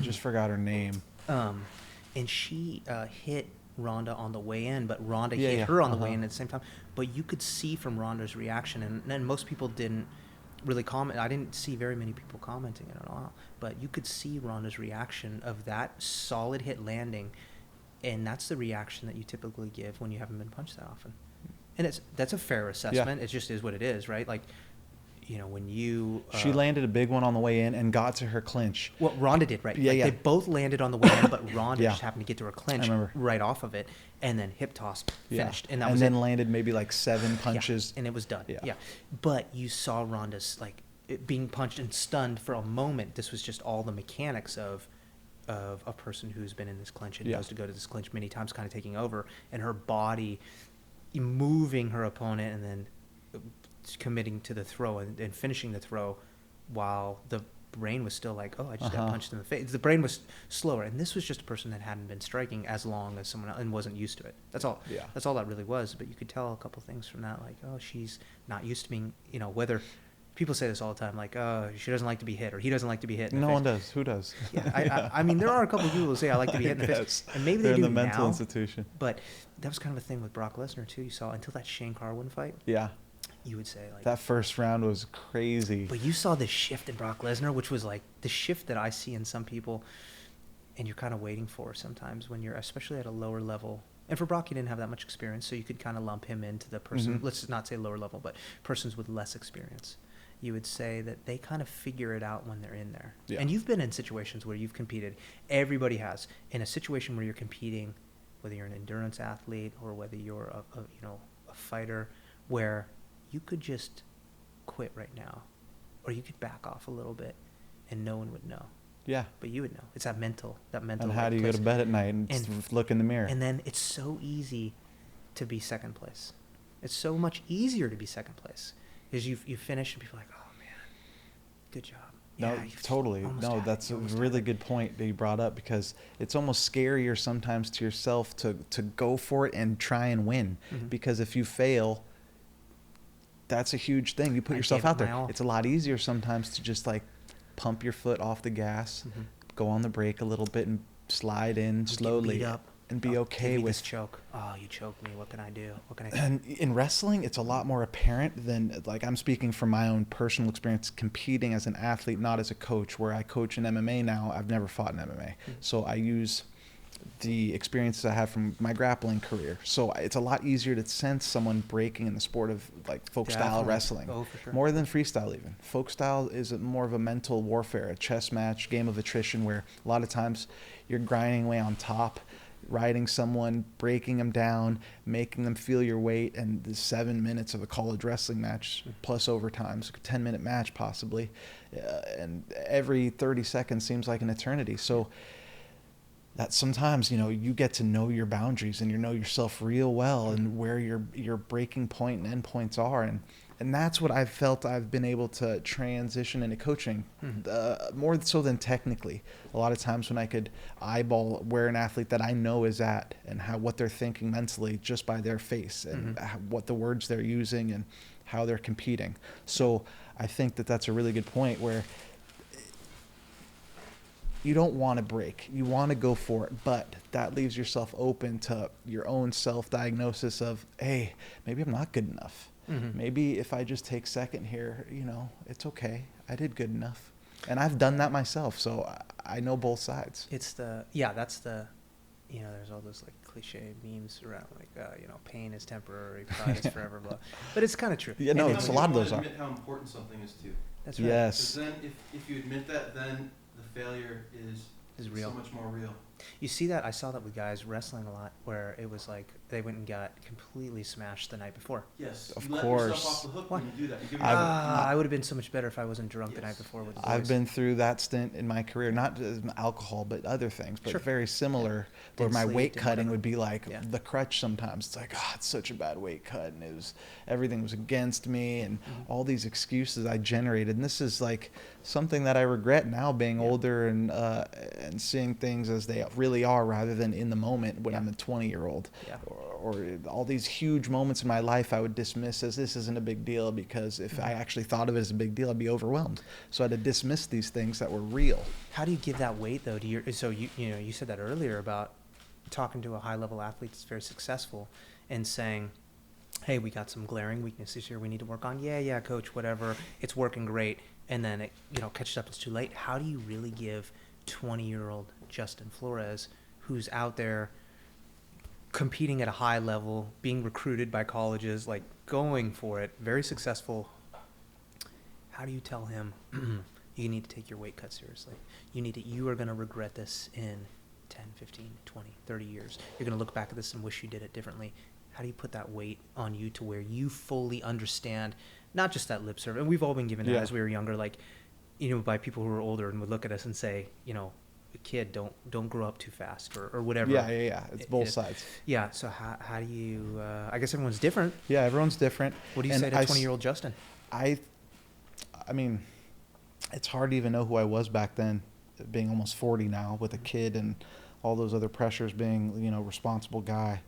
[SPEAKER 1] just forgot her name.
[SPEAKER 2] And she hit Ronda on the way in, but Ronda hit her on the way in at the same time. But you could see from Ronda's reaction, and most people didn't really comment. I didn't see very many people commenting it at all, but you could see Ronda's reaction of that solid hit landing, and that's the reaction that you typically give when you haven't been punched that often. And that's a fair assessment. It just is what it is, right? Like, when you...
[SPEAKER 1] she landed a big one on the way in and got to her clinch.
[SPEAKER 2] Well, Ronda did, right? They both landed on the way in, but Ronda just happened to get to her clinch right off of it, and then hip toss finished. And that was
[SPEAKER 1] then landed maybe like 7 punches.
[SPEAKER 2] And it was done. Yeah. But you saw Ronda's, like, it being punched and stunned for a moment. This was just all the mechanics of a person who's been in this clinch and knows to go to this clinch many times, kind of taking over, and her body moving her opponent and then committing to the throw and finishing the throw while the brain was still like, oh, I just got punched in the face. The brain was slower, and this was just a person that hadn't been striking as long as someone else and wasn't used to it. That's all. Yeah. That's all that really was. But you could tell a couple things from that, like, oh, she's not used to being, whether people say this all the time, like, oh, she doesn't like to be hit, or he doesn't like to be hit in the face.
[SPEAKER 1] No one does. Who does?
[SPEAKER 2] Yeah, I mean, there are a couple of people who say I like to be hit in the face, and maybe
[SPEAKER 1] they're
[SPEAKER 2] they do
[SPEAKER 1] in the mental
[SPEAKER 2] now,
[SPEAKER 1] institution.
[SPEAKER 2] But that was kind of a thing with Brock Lesnar too. You saw until that Shane Carwin fight.
[SPEAKER 1] Yeah.
[SPEAKER 2] You would say, like,
[SPEAKER 1] that first round was crazy.
[SPEAKER 2] But you saw the shift in Brock Lesnar, which was like the shift that I see in some people and you're kind of waiting for sometimes when you're, especially at a lower level. And for Brock, he didn't have that much experience, so you could kind of lump him into the person,
[SPEAKER 1] Mhm.
[SPEAKER 2] let's not say lower level, but persons with less experience. You would say that they kind of figure it out when they're in there.
[SPEAKER 1] Yeah.
[SPEAKER 2] And you've been in situations where you've competed. Everybody has. In a situation where you're competing, whether you're an endurance athlete or whether you're a fighter, where you could just quit right now, or you could back off a little bit, and no one would know.
[SPEAKER 1] Yeah.
[SPEAKER 2] But you would know. It's that mental.
[SPEAKER 1] And how do you go to bed at night and look in the mirror?
[SPEAKER 2] And then it's so easy to be second place. It's so much easier to be second place because you finish and people are like, oh man, good job.
[SPEAKER 1] No,
[SPEAKER 2] Yeah,
[SPEAKER 1] totally. No, that's a really good point that you brought up, because it's almost scarier sometimes to yourself to go for it and try and win.
[SPEAKER 2] Mhm.
[SPEAKER 1] Because if you fail, that's a huge thing. You put
[SPEAKER 2] I
[SPEAKER 1] yourself
[SPEAKER 2] gave it
[SPEAKER 1] out there.
[SPEAKER 2] my all.
[SPEAKER 1] It's a lot easier sometimes to just like pump your foot off the gas,
[SPEAKER 2] Mhm.
[SPEAKER 1] go on the brake a little bit and slide in
[SPEAKER 2] Get
[SPEAKER 1] slowly
[SPEAKER 2] beat up.
[SPEAKER 1] and be
[SPEAKER 2] Oh,
[SPEAKER 1] okay
[SPEAKER 2] give me
[SPEAKER 1] with
[SPEAKER 2] this choke. Oh, you choked me. What can I do? What can I do?
[SPEAKER 1] And in wrestling, it's a lot more apparent than, like, I'm speaking from my own personal experience competing as an athlete, not as a coach, where I coach in MMA now. I've never fought in MMA. So I use the experiences I have from my grappling career. So it's a lot easier to sense someone breaking in the sport of like folk style
[SPEAKER 2] Definitely.
[SPEAKER 1] wrestling.
[SPEAKER 2] Oh, for sure.
[SPEAKER 1] More than freestyle even. Folk style is more of a mental warfare, a chess match, game of attrition, where a lot of times you're grinding away on top, riding someone, breaking them down, making them feel your weight, and the 7 minutes of a college wrestling match plus overtime, so a 10-minute match possibly, and every 30 seconds seems like an eternity. So that sometimes, you get to know your boundaries and you know yourself real well and where your breaking point and end points are. And that's what I've felt I've been able to transition into coaching, more so than technically. A lot of times when I could eyeball where an athlete that I know is at and what they're thinking mentally just by their face and what the words they're using and how they're competing. So I think that's a really good point where you don't want to break. You want to go for it, but that leaves yourself open to your own self-diagnosis of, hey, maybe I'm not good enough. Maybe if I just take second here, it's okay. I did good enough. And I've done that myself, so I know both sides.
[SPEAKER 2] That's the, there's all those like cliche memes around like, pain is temporary, pride is forever, blah. But it's kind of true.
[SPEAKER 1] Yeah, no,
[SPEAKER 2] And
[SPEAKER 1] it's
[SPEAKER 3] You
[SPEAKER 1] a lot of
[SPEAKER 3] wanna
[SPEAKER 1] those are.
[SPEAKER 3] admit how important something is too.
[SPEAKER 2] That's right.
[SPEAKER 1] Yes.
[SPEAKER 3] Because then if you admit that, then the failure is
[SPEAKER 2] real.
[SPEAKER 3] so much more real.
[SPEAKER 2] You see that? I saw that with guys wrestling a lot, where it was like they went and got completely smashed the night before.
[SPEAKER 3] Yes.
[SPEAKER 1] Of
[SPEAKER 3] you let
[SPEAKER 1] course.
[SPEAKER 3] yourself off the hook
[SPEAKER 2] Why?
[SPEAKER 3] when you do that. You give
[SPEAKER 1] I've-
[SPEAKER 3] yourself-
[SPEAKER 2] I would have been so much better if I wasn't drunk the night
[SPEAKER 3] Yes.
[SPEAKER 2] before with the
[SPEAKER 1] I've
[SPEAKER 2] boys.
[SPEAKER 1] been through that stint in my career, not just alcohol, but other things, but
[SPEAKER 2] Sure.
[SPEAKER 1] very similar, where
[SPEAKER 2] Didn't
[SPEAKER 1] my
[SPEAKER 2] sleep,
[SPEAKER 1] weight
[SPEAKER 2] didn't
[SPEAKER 1] cutting
[SPEAKER 2] whatever.
[SPEAKER 1] would be like
[SPEAKER 2] Yeah.
[SPEAKER 1] the crutch sometimes. It's like, it's such a bad weight cut, and everything was against me, and all these excuses I generated. And this is like something that I regret now, being older and seeing things as they really are rather than in the moment when I'm a 20-year-old.
[SPEAKER 2] Yeah.
[SPEAKER 1] Or all these huge moments in my life I would dismiss as this isn't a big deal, because if I actually thought of it as a big deal, I'd be overwhelmed. So I had to dismiss these things that were real.
[SPEAKER 2] How do you give that weight though to your? So you said that earlier about talking to a high level athlete that's very successful and saying, hey, we got some glaring weaknesses here we need to work on. Yeah, coach, whatever. It's working great. And then it catches up. It's too late. How do you really give 20-year-old Justin Flores, who's out there competing at a high level, being recruited by colleges, like going for it, very successful, how do you tell him you need to take your weight cut seriously? You are going to regret this in 10, 15, 20, 30 years. You're going to look back at this and wish you did it differently. How do you put that weight on you to where you fully understand, not just that lip service? And we've all been given that as we were younger, like, by people who are older and would look at us and say, kid, don't grow up too fast or whatever.
[SPEAKER 1] Yeah. It's both sides.
[SPEAKER 2] Yeah. So how do you, I guess everyone's different.
[SPEAKER 1] Yeah, everyone's different.
[SPEAKER 2] What do you
[SPEAKER 1] And
[SPEAKER 2] say to 20-year-old Justin?
[SPEAKER 1] I mean, it's hard to even know who I was back then, being almost 40 now with a kid and all those other pressures, being, responsible guy.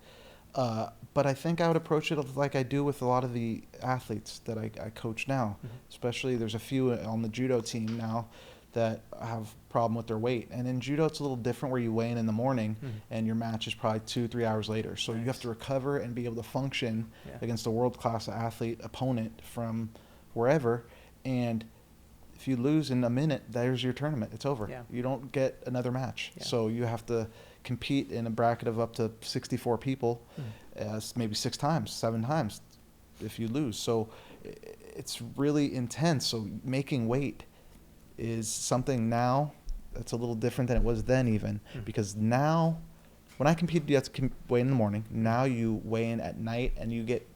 [SPEAKER 1] But I think I would approach it like I do with a lot of the athletes that I coach now. Especially there's a few on the judo team now that have a problem with their weight. And in judo, it's a little different, where you weigh in the morning and your match is probably 2-3 hours later. So you have to recover and be able to function against a world-class athlete opponent from wherever. And if you lose in a minute, there's your tournament. It's over.
[SPEAKER 2] Yeah.
[SPEAKER 1] You don't get another match.
[SPEAKER 2] Yeah.
[SPEAKER 1] So you have to compete in a bracket of up to 64 people, maybe 6 times, 7 times if you lose. So it's really intense. So making weight is something now that's a little different than it was then even, because now when I competed, you have to weigh in the morning. Now you weigh in at night and you get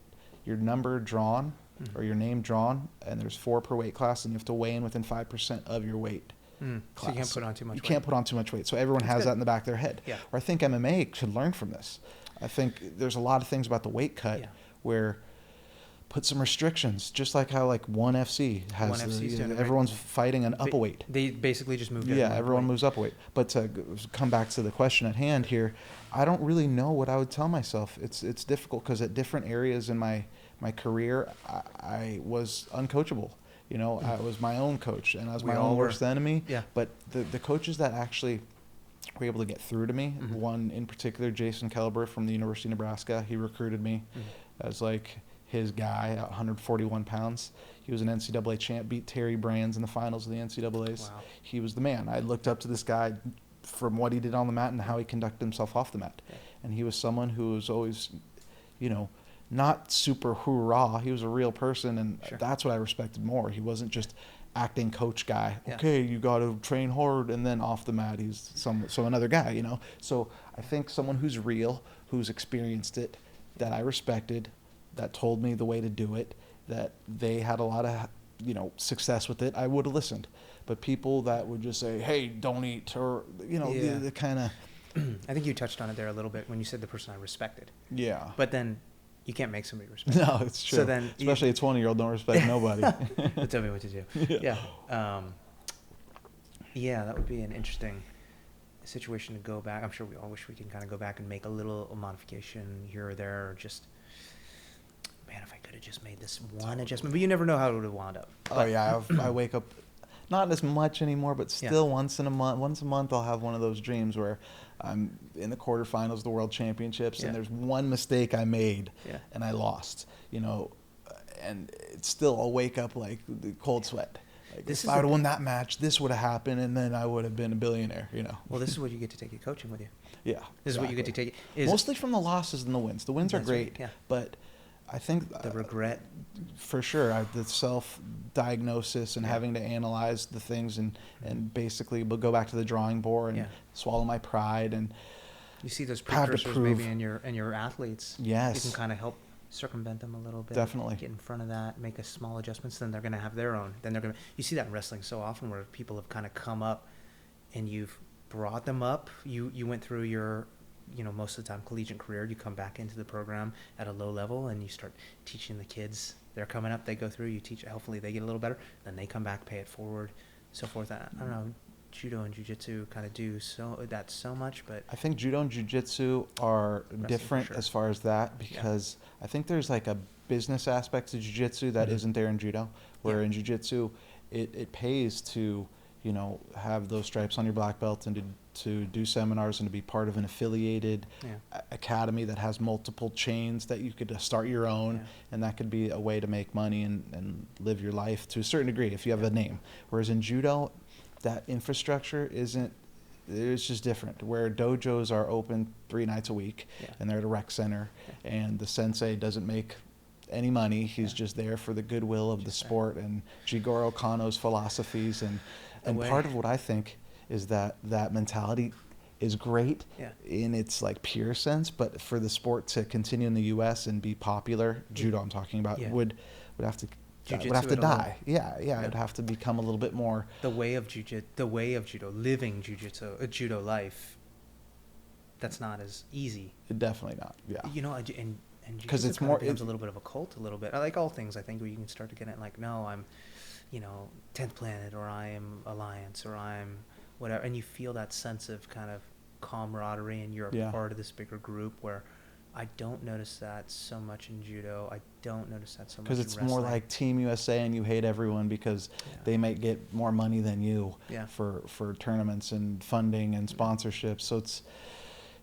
[SPEAKER 1] your number drawn or your name drawn, and there's 4 per weight class, and you have to weigh in within 5% of your weight class.
[SPEAKER 2] So you can't put on too much weight.
[SPEAKER 1] You can't put on too much weight. So everyone has that in the back of their head.
[SPEAKER 2] Yeah.
[SPEAKER 1] Or I think MMA should learn from this. I think there's a lot of things about the weight cut where put some restrictions, just like how like ONE FC has.
[SPEAKER 2] ONE FC is doing it, right?
[SPEAKER 1] Everyone's fighting an up a weight.
[SPEAKER 2] They basically just moved.
[SPEAKER 1] Everyone moves up a weight. But to come back to the question at hand here, I don't really know what I would tell myself. It's difficult because at different areas in my career, I was uncoachable. You know, I was my own coach, and I was my own worst enemy.
[SPEAKER 2] Yeah.
[SPEAKER 1] But the coaches that actually were able to get through to me, one in particular, Jason Herzog from the University of Nebraska, he recruited me as like his guy at 141 pounds. He was an NCAA champ, beat Terry Brands in the finals of the NCAAs.
[SPEAKER 2] Wow.
[SPEAKER 1] He was the man. I looked up to this guy from what he did on the mat and how he conducted himself off the mat.
[SPEAKER 2] Yeah.
[SPEAKER 1] And he was someone who was always, you know, not super hoorah. He was a real person, and that's what I respected more. He wasn't just acting coach guy.
[SPEAKER 2] Yeah.
[SPEAKER 1] Okay, you got to train hard, and then off the mat he's another guy, you know. So I think someone who's real, who's experienced it, that I respected, that told me the way to do it, that they had a lot of, you know, success with it, I would have listened. But people that would just say, hey, don't eat, or, you know, the kind of...
[SPEAKER 2] I think you touched on it there a little bit when you said the person I respected.
[SPEAKER 1] Yeah.
[SPEAKER 2] But then you can't make somebody respect
[SPEAKER 1] No, it's true.
[SPEAKER 2] So then
[SPEAKER 1] especially a 20-year-old don't respect nobody.
[SPEAKER 2] Tell me what to do. Yeah. Yeah, that would be an interesting situation to go back. I'm sure we all wish we can kind of go back and make a little modification here or there, or just... Man, if I could have just made this one adjustment, but you never know how it would have wound up.
[SPEAKER 1] Oh yeah, I wake up, not as much anymore, but still once a month I'll have one of those dreams where I'm in the quarterfinals of the World Championships and there's one mistake I made and I lost, you know, and it's still I'll wake up like the cold sweat. Like if I would have won that match, this would have happened, and then I would have been a billionaire, you know.
[SPEAKER 2] Well, this is what you get to take your coaching with you.
[SPEAKER 1] Yeah,
[SPEAKER 2] this is what you get to take.
[SPEAKER 1] Mostly from the losses and the wins. The wins are great, but I think
[SPEAKER 2] the regret,
[SPEAKER 1] for sure, the self-diagnosis and having to analyze the things and basically go back to the drawing board and swallow my pride, and
[SPEAKER 2] you see those precursors maybe in your athletes.
[SPEAKER 1] Yes,
[SPEAKER 2] you can kind of help circumvent them a little bit.
[SPEAKER 1] Definitely
[SPEAKER 2] get in front of that, make a small adjustments. Then they're going to have their own. Then they're going to. You see that in wrestling so often where people have kind of come up, and you've brought them up. You went through your, you know, most of the time collegiate career, you come back into the program at a low level and you start teaching the kids. They're coming up, they go through, you teach, hopefully they get a little better, then they come back, pay it forward, so forth. I don't know, Judo and Jiu-Jitsu kind of do so much, but
[SPEAKER 1] I think Judo and Jiu-Jitsu are different as far as that, because I think there's like a business aspect to Jiu-Jitsu that isn't there in Judo, where in Jiu-Jitsu it pays to, you know, have those stripes on your black belt and to do seminars and to be part of an affiliated academy that has multiple chains that you could start your own, and that could be a way to make money and live your life to a certain degree if you have a name. Whereas in Judo, that infrastructure isn't, it's just different, where dojos are open 3 nights a week and they're at a rec center and the sensei doesn't make any money. He's just there for the goodwill of the sport and Jigoro Kano's philosophies, and part of what I think is that mentality is great in its like pure sense, but for the sport to continue in the U.S. and be popular, Judo I'm talking about, would have to die. It would have to become a little bit more
[SPEAKER 2] the way of Judo, living Jiu-Jitsu, Judo life. That's not as easy.
[SPEAKER 1] Definitely not. Yeah.
[SPEAKER 2] You know, and
[SPEAKER 1] because it's
[SPEAKER 2] more, becomes a little bit of a cult, a little bit. I like all things. I think where you can start to get it like, no, I'm, you know, 10th Planet, or I am Alliance, or I'm whatever, and you feel that sense of kind of camaraderie, and you're a part of this bigger group. Where I don't notice that so much in Judo. I don't notice that so much in wrestling. Because it's more like
[SPEAKER 1] Team USA, and you hate everyone because they might get more money than you for tournaments and funding and sponsorships. So it's,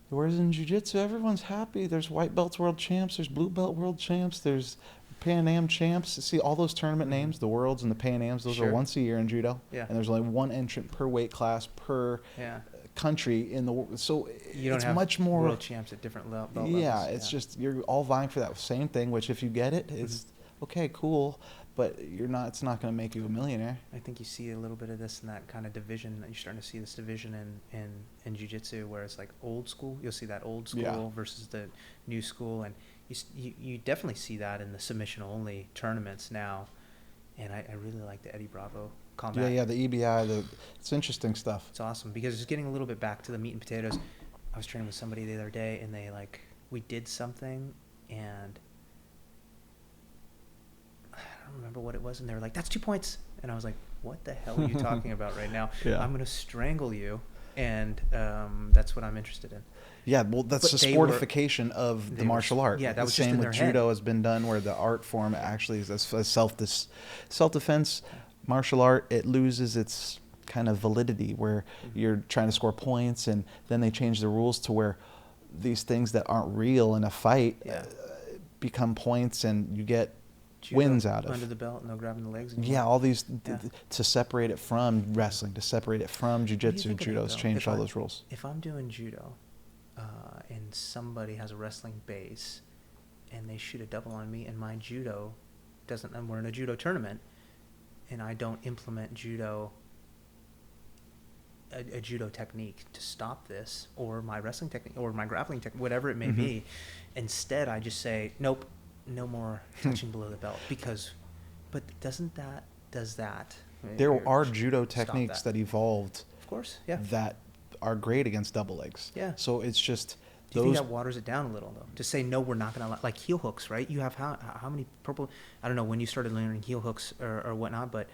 [SPEAKER 1] whereas in Jiu-Jitsu, everyone's happy. There's white belts world champs, there's blue belt world champs, there's Pan Am champs. See all those tournament names, the Worlds and the Pan Ams. Those are once a year in judo.
[SPEAKER 2] Yeah.
[SPEAKER 1] And there's only one entrant per weight class per country in the world. So
[SPEAKER 2] you don't
[SPEAKER 1] it's
[SPEAKER 2] have
[SPEAKER 1] much more
[SPEAKER 2] world champs at different belt levels.
[SPEAKER 1] It's just you're all vying for that same thing. Which if you get it, it's okay, cool. But you're not. It's not going to make you a millionaire.
[SPEAKER 2] I think you see a little bit of this in that kind of division. You're starting to see this division in jiu-jitsu where it's like old school. You'll see that old school versus the new school, and you definitely see that in the submission only tournaments now. And I really like the Eddie Bravo combat.
[SPEAKER 1] Yeah, the EBI. It's interesting stuff.
[SPEAKER 2] It's awesome because it's getting a little bit back to the meat and potatoes. I was training with somebody the other day, and we did something, and I don't remember what it was, and they were like, "That's 2 points," and I was like, "What the hell are you talking about right now? I'm going to strangle you," and that's what I'm interested in.
[SPEAKER 1] Yeah, well, that's the sportification of the martial art.
[SPEAKER 2] Yeah, that was
[SPEAKER 1] the same
[SPEAKER 2] just in
[SPEAKER 1] with
[SPEAKER 2] their
[SPEAKER 1] judo
[SPEAKER 2] head.
[SPEAKER 1] has been done, where the art form actually is a self-defense martial art. It loses its kind of validity, where you're trying to score points, and then they change the rules to where these things that aren't real in a fight become points, and you get
[SPEAKER 2] Judo,
[SPEAKER 1] wins out of
[SPEAKER 2] under the belt, no grabbing the legs anymore.
[SPEAKER 1] Yeah, all these to separate it from wrestling, to separate it from jiu-jitsu. Judo's changed all those rules.
[SPEAKER 2] If I'm doing judo and somebody has a wrestling base and they shoot a double on me, and my judo doesn't, and we're in a judo tournament, and I don't implement a judo technique to stop this, or my wrestling technique, or my grappling technique, whatever it may be, instead I just say, nope, no more touching below the belt, but does that?
[SPEAKER 1] There are judo techniques that evolved,
[SPEAKER 2] of course,
[SPEAKER 1] that are great against double legs.
[SPEAKER 2] Yeah.
[SPEAKER 1] So it's just
[SPEAKER 2] Do you think that waters it down a little, though? To say, no, we're not going to allow, like heel hooks, right? You have how many purple, I don't know when you started learning heel hooks or whatnot, but,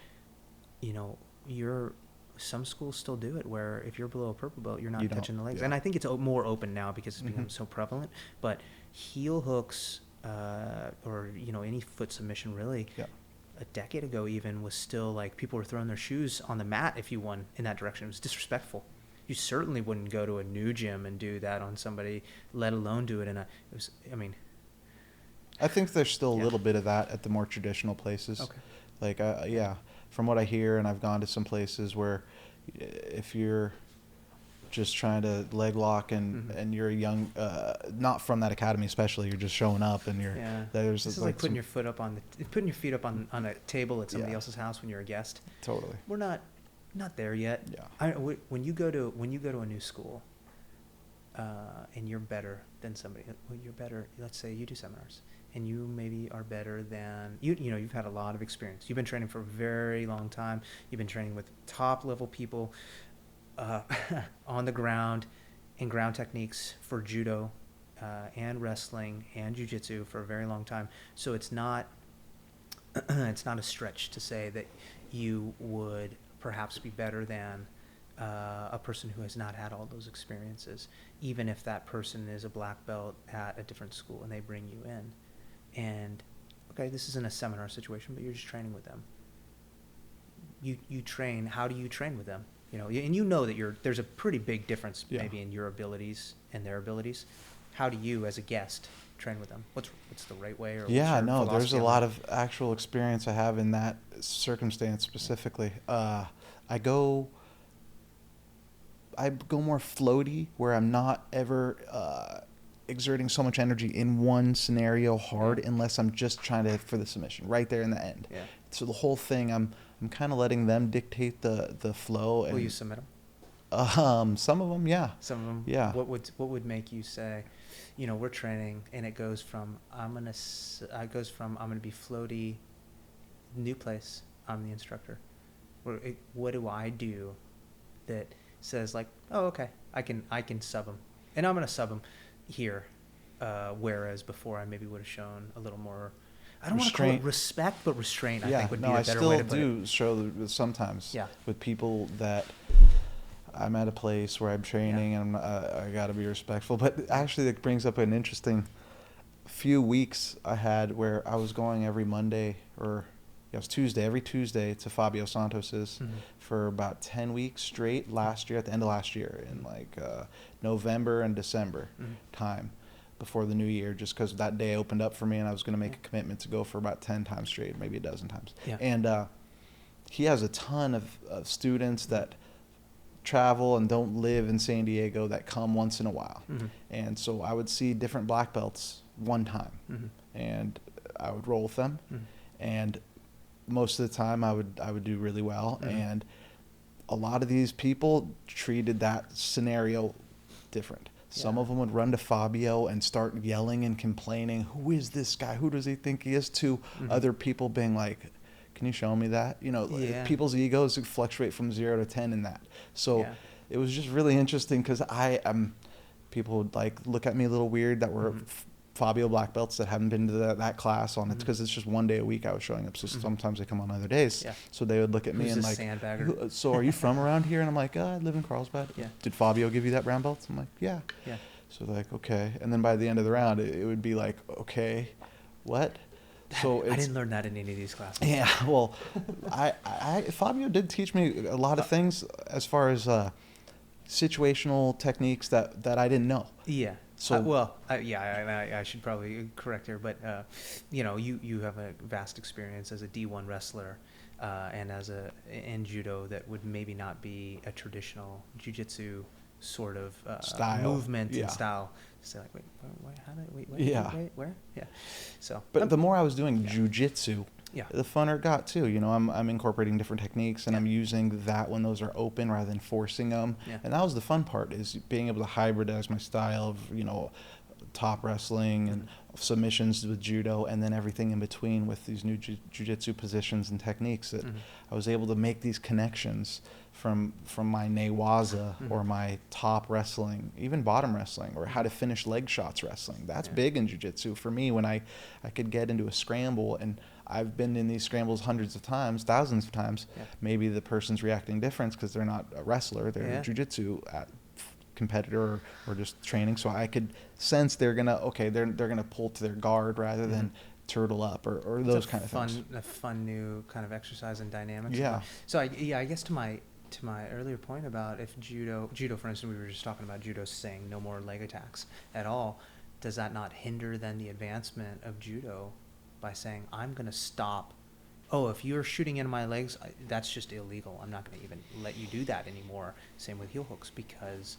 [SPEAKER 2] some schools still do it, where if you're below a purple belt, you're not touching the legs. And I think it's more open now because it's become so prevalent. But heel hooks, or, any foot submission really, a decade ago even, was still like people were throwing their shoes on the mat if you won in that direction. It was disrespectful. You certainly wouldn't go to a new gym and do that on somebody, let alone do it in
[SPEAKER 1] I think there's still a little bit of that at the more traditional places.
[SPEAKER 2] Okay.
[SPEAKER 1] Like, from what I hear, and I've gone to some places where if you're just trying to leg lock and you're a young, not from that academy especially, you're just showing up and there's
[SPEAKER 2] this is like putting your feet up on a table at somebody else's house when you're a guest.
[SPEAKER 1] Totally.
[SPEAKER 2] We're not there yet. When you go to a new school, and you're better than somebody, you're better. Let's say you do seminars, and you maybe are better than you've had a lot of experience. You've been training for a very long time. You've been training with top level people on the ground, in ground techniques for judo and wrestling and jiu-jitsu for a very long time. So it's not a stretch to say that you would perhaps be better than a person who has not had all those experiences, even if that person is a black belt at a different school and they bring you in. And okay, this isn't a seminar situation, but you're just training with them. You train. How do you train with them? And that there's a pretty big difference maybe in your abilities and their abilities. How do you, as a guest, train with them? What's the right way? Or
[SPEAKER 1] there's a lot of actual experience I have in that circumstance specifically. I go more floaty, where I'm not ever exerting so much energy in one scenario hard, unless I'm just trying to for the submission right there in the end. Yeah. So the whole thing, I'm kind of letting them dictate the flow.
[SPEAKER 2] Will you submit
[SPEAKER 1] them? Some of them, yeah.
[SPEAKER 2] Some of them,
[SPEAKER 1] yeah.
[SPEAKER 2] What would make you say, we're training, and it goes from I'm gonna be floaty, new place, I'm the instructor. What do I do that says like, oh, okay, I can sub them, and I'm gonna sub them here, whereas before I maybe would have shown a little more. I don't want to call it respect, but restraint. I think would be a better way to put it. I still do
[SPEAKER 1] show sometimes with people that I'm at a place where I'm training and I got to be respectful. But actually, it brings up an interesting few weeks I had where I was going every Monday it was Tuesday, every Tuesday to Fabio Santos's for about 10 weeks straight at the end of last year in like November and December time. before the new year, just because that day opened up for me, and I was going to make a commitment to go for about 10 times straight, maybe a dozen times.
[SPEAKER 2] Yeah.
[SPEAKER 1] And he has a ton of students that travel and don't live in San Diego that come once in a while.
[SPEAKER 2] Mm-hmm.
[SPEAKER 1] And so I would see different black belts one time,
[SPEAKER 2] Mm-hmm.
[SPEAKER 1] and I would roll with them.
[SPEAKER 2] Mm-hmm.
[SPEAKER 1] And most of the time I would do really well.
[SPEAKER 2] Mm-hmm.
[SPEAKER 1] And a lot of these people treated that scenario different. Some
[SPEAKER 2] Yeah.
[SPEAKER 1] of them would run to Fabio and start yelling and complaining, who is this guy? Who does he think he is? To
[SPEAKER 2] Mm-hmm.
[SPEAKER 1] other people being like, can you show me that? You know,
[SPEAKER 2] Yeah.
[SPEAKER 1] people's egos fluctuate from 0 to 10 in that. So
[SPEAKER 2] Yeah.
[SPEAKER 1] it was just really interesting because people would like look at me a little weird that were
[SPEAKER 2] Mm-hmm.
[SPEAKER 1] Fabio black belts that haven't been to that class on it,
[SPEAKER 2] Mhm.
[SPEAKER 1] because it's just one day a week I was showing up. So
[SPEAKER 2] Mhm.
[SPEAKER 1] sometimes they come on other days.
[SPEAKER 2] Yeah.
[SPEAKER 1] So they would look at me
[SPEAKER 2] Who's
[SPEAKER 1] and
[SPEAKER 2] this
[SPEAKER 1] like,
[SPEAKER 2] sandbagger?
[SPEAKER 1] so are you from around here? And I'm like, I live in Carlsbad.
[SPEAKER 2] Yeah.
[SPEAKER 1] Did Fabio give you that brown belt? I'm like, yeah.
[SPEAKER 2] Yeah.
[SPEAKER 1] So they're like, okay. And then by the end of the round, it would be like, okay, what? So
[SPEAKER 2] I didn't learn that in any of these classes.
[SPEAKER 1] yeah, well, Fabio did teach me a lot of things as far as situational techniques that I didn't know.
[SPEAKER 2] Yeah.
[SPEAKER 1] So
[SPEAKER 2] I should probably correct her, but you have a vast experience as a D1 wrestler, and in judo that would maybe not be a traditional jiu-jitsu sort of
[SPEAKER 1] Style.
[SPEAKER 2] movement
[SPEAKER 1] Yeah.
[SPEAKER 2] and style. So like, wait,
[SPEAKER 1] Yeah.
[SPEAKER 2] where? Yeah. So,
[SPEAKER 1] But the more I was doing
[SPEAKER 2] Yeah.
[SPEAKER 1] jiu-jitsu,
[SPEAKER 2] yeah.
[SPEAKER 1] the funner it got too. You know, I'm incorporating different techniques, and
[SPEAKER 2] Yeah.
[SPEAKER 1] I'm using that when those are open rather than forcing them.
[SPEAKER 2] Yeah.
[SPEAKER 1] And that was the fun part, is being able to hybridize my style of, top wrestling and submissions with judo, and then everything in between with these new jiu-jitsu positions and techniques that
[SPEAKER 2] Mhm.
[SPEAKER 1] I was able to make these connections from my newaza
[SPEAKER 2] Mhm.
[SPEAKER 1] or my top wrestling, even bottom wrestling, or how to finish leg shots wrestling. That's
[SPEAKER 2] Yeah.
[SPEAKER 1] big in jiu-jitsu for me. When I could get into a scramble, and I've been in these scrambles hundreds of times, thousands of times.
[SPEAKER 2] Yeah.
[SPEAKER 1] Maybe the person's reacting different because they're not a wrestler, they're
[SPEAKER 2] Yeah.
[SPEAKER 1] a jiu-jitsu competitor or just training. So I could sense they're gonna pull to their guard rather than turtle up or
[SPEAKER 2] It's
[SPEAKER 1] those
[SPEAKER 2] a
[SPEAKER 1] kind of things.
[SPEAKER 2] a fun new kind of exercise and dynamics.
[SPEAKER 1] Yeah.
[SPEAKER 2] So I guess to my earlier point about if judo, for instance, we were just talking about judo saying no more leg attacks at all. Does that not hinder then the advancement of judo by saying I'm going to stop? Oh, if you're shooting in my legs, that's just illegal. I'm not going to even let you do that anymore. Same with heel hooks, because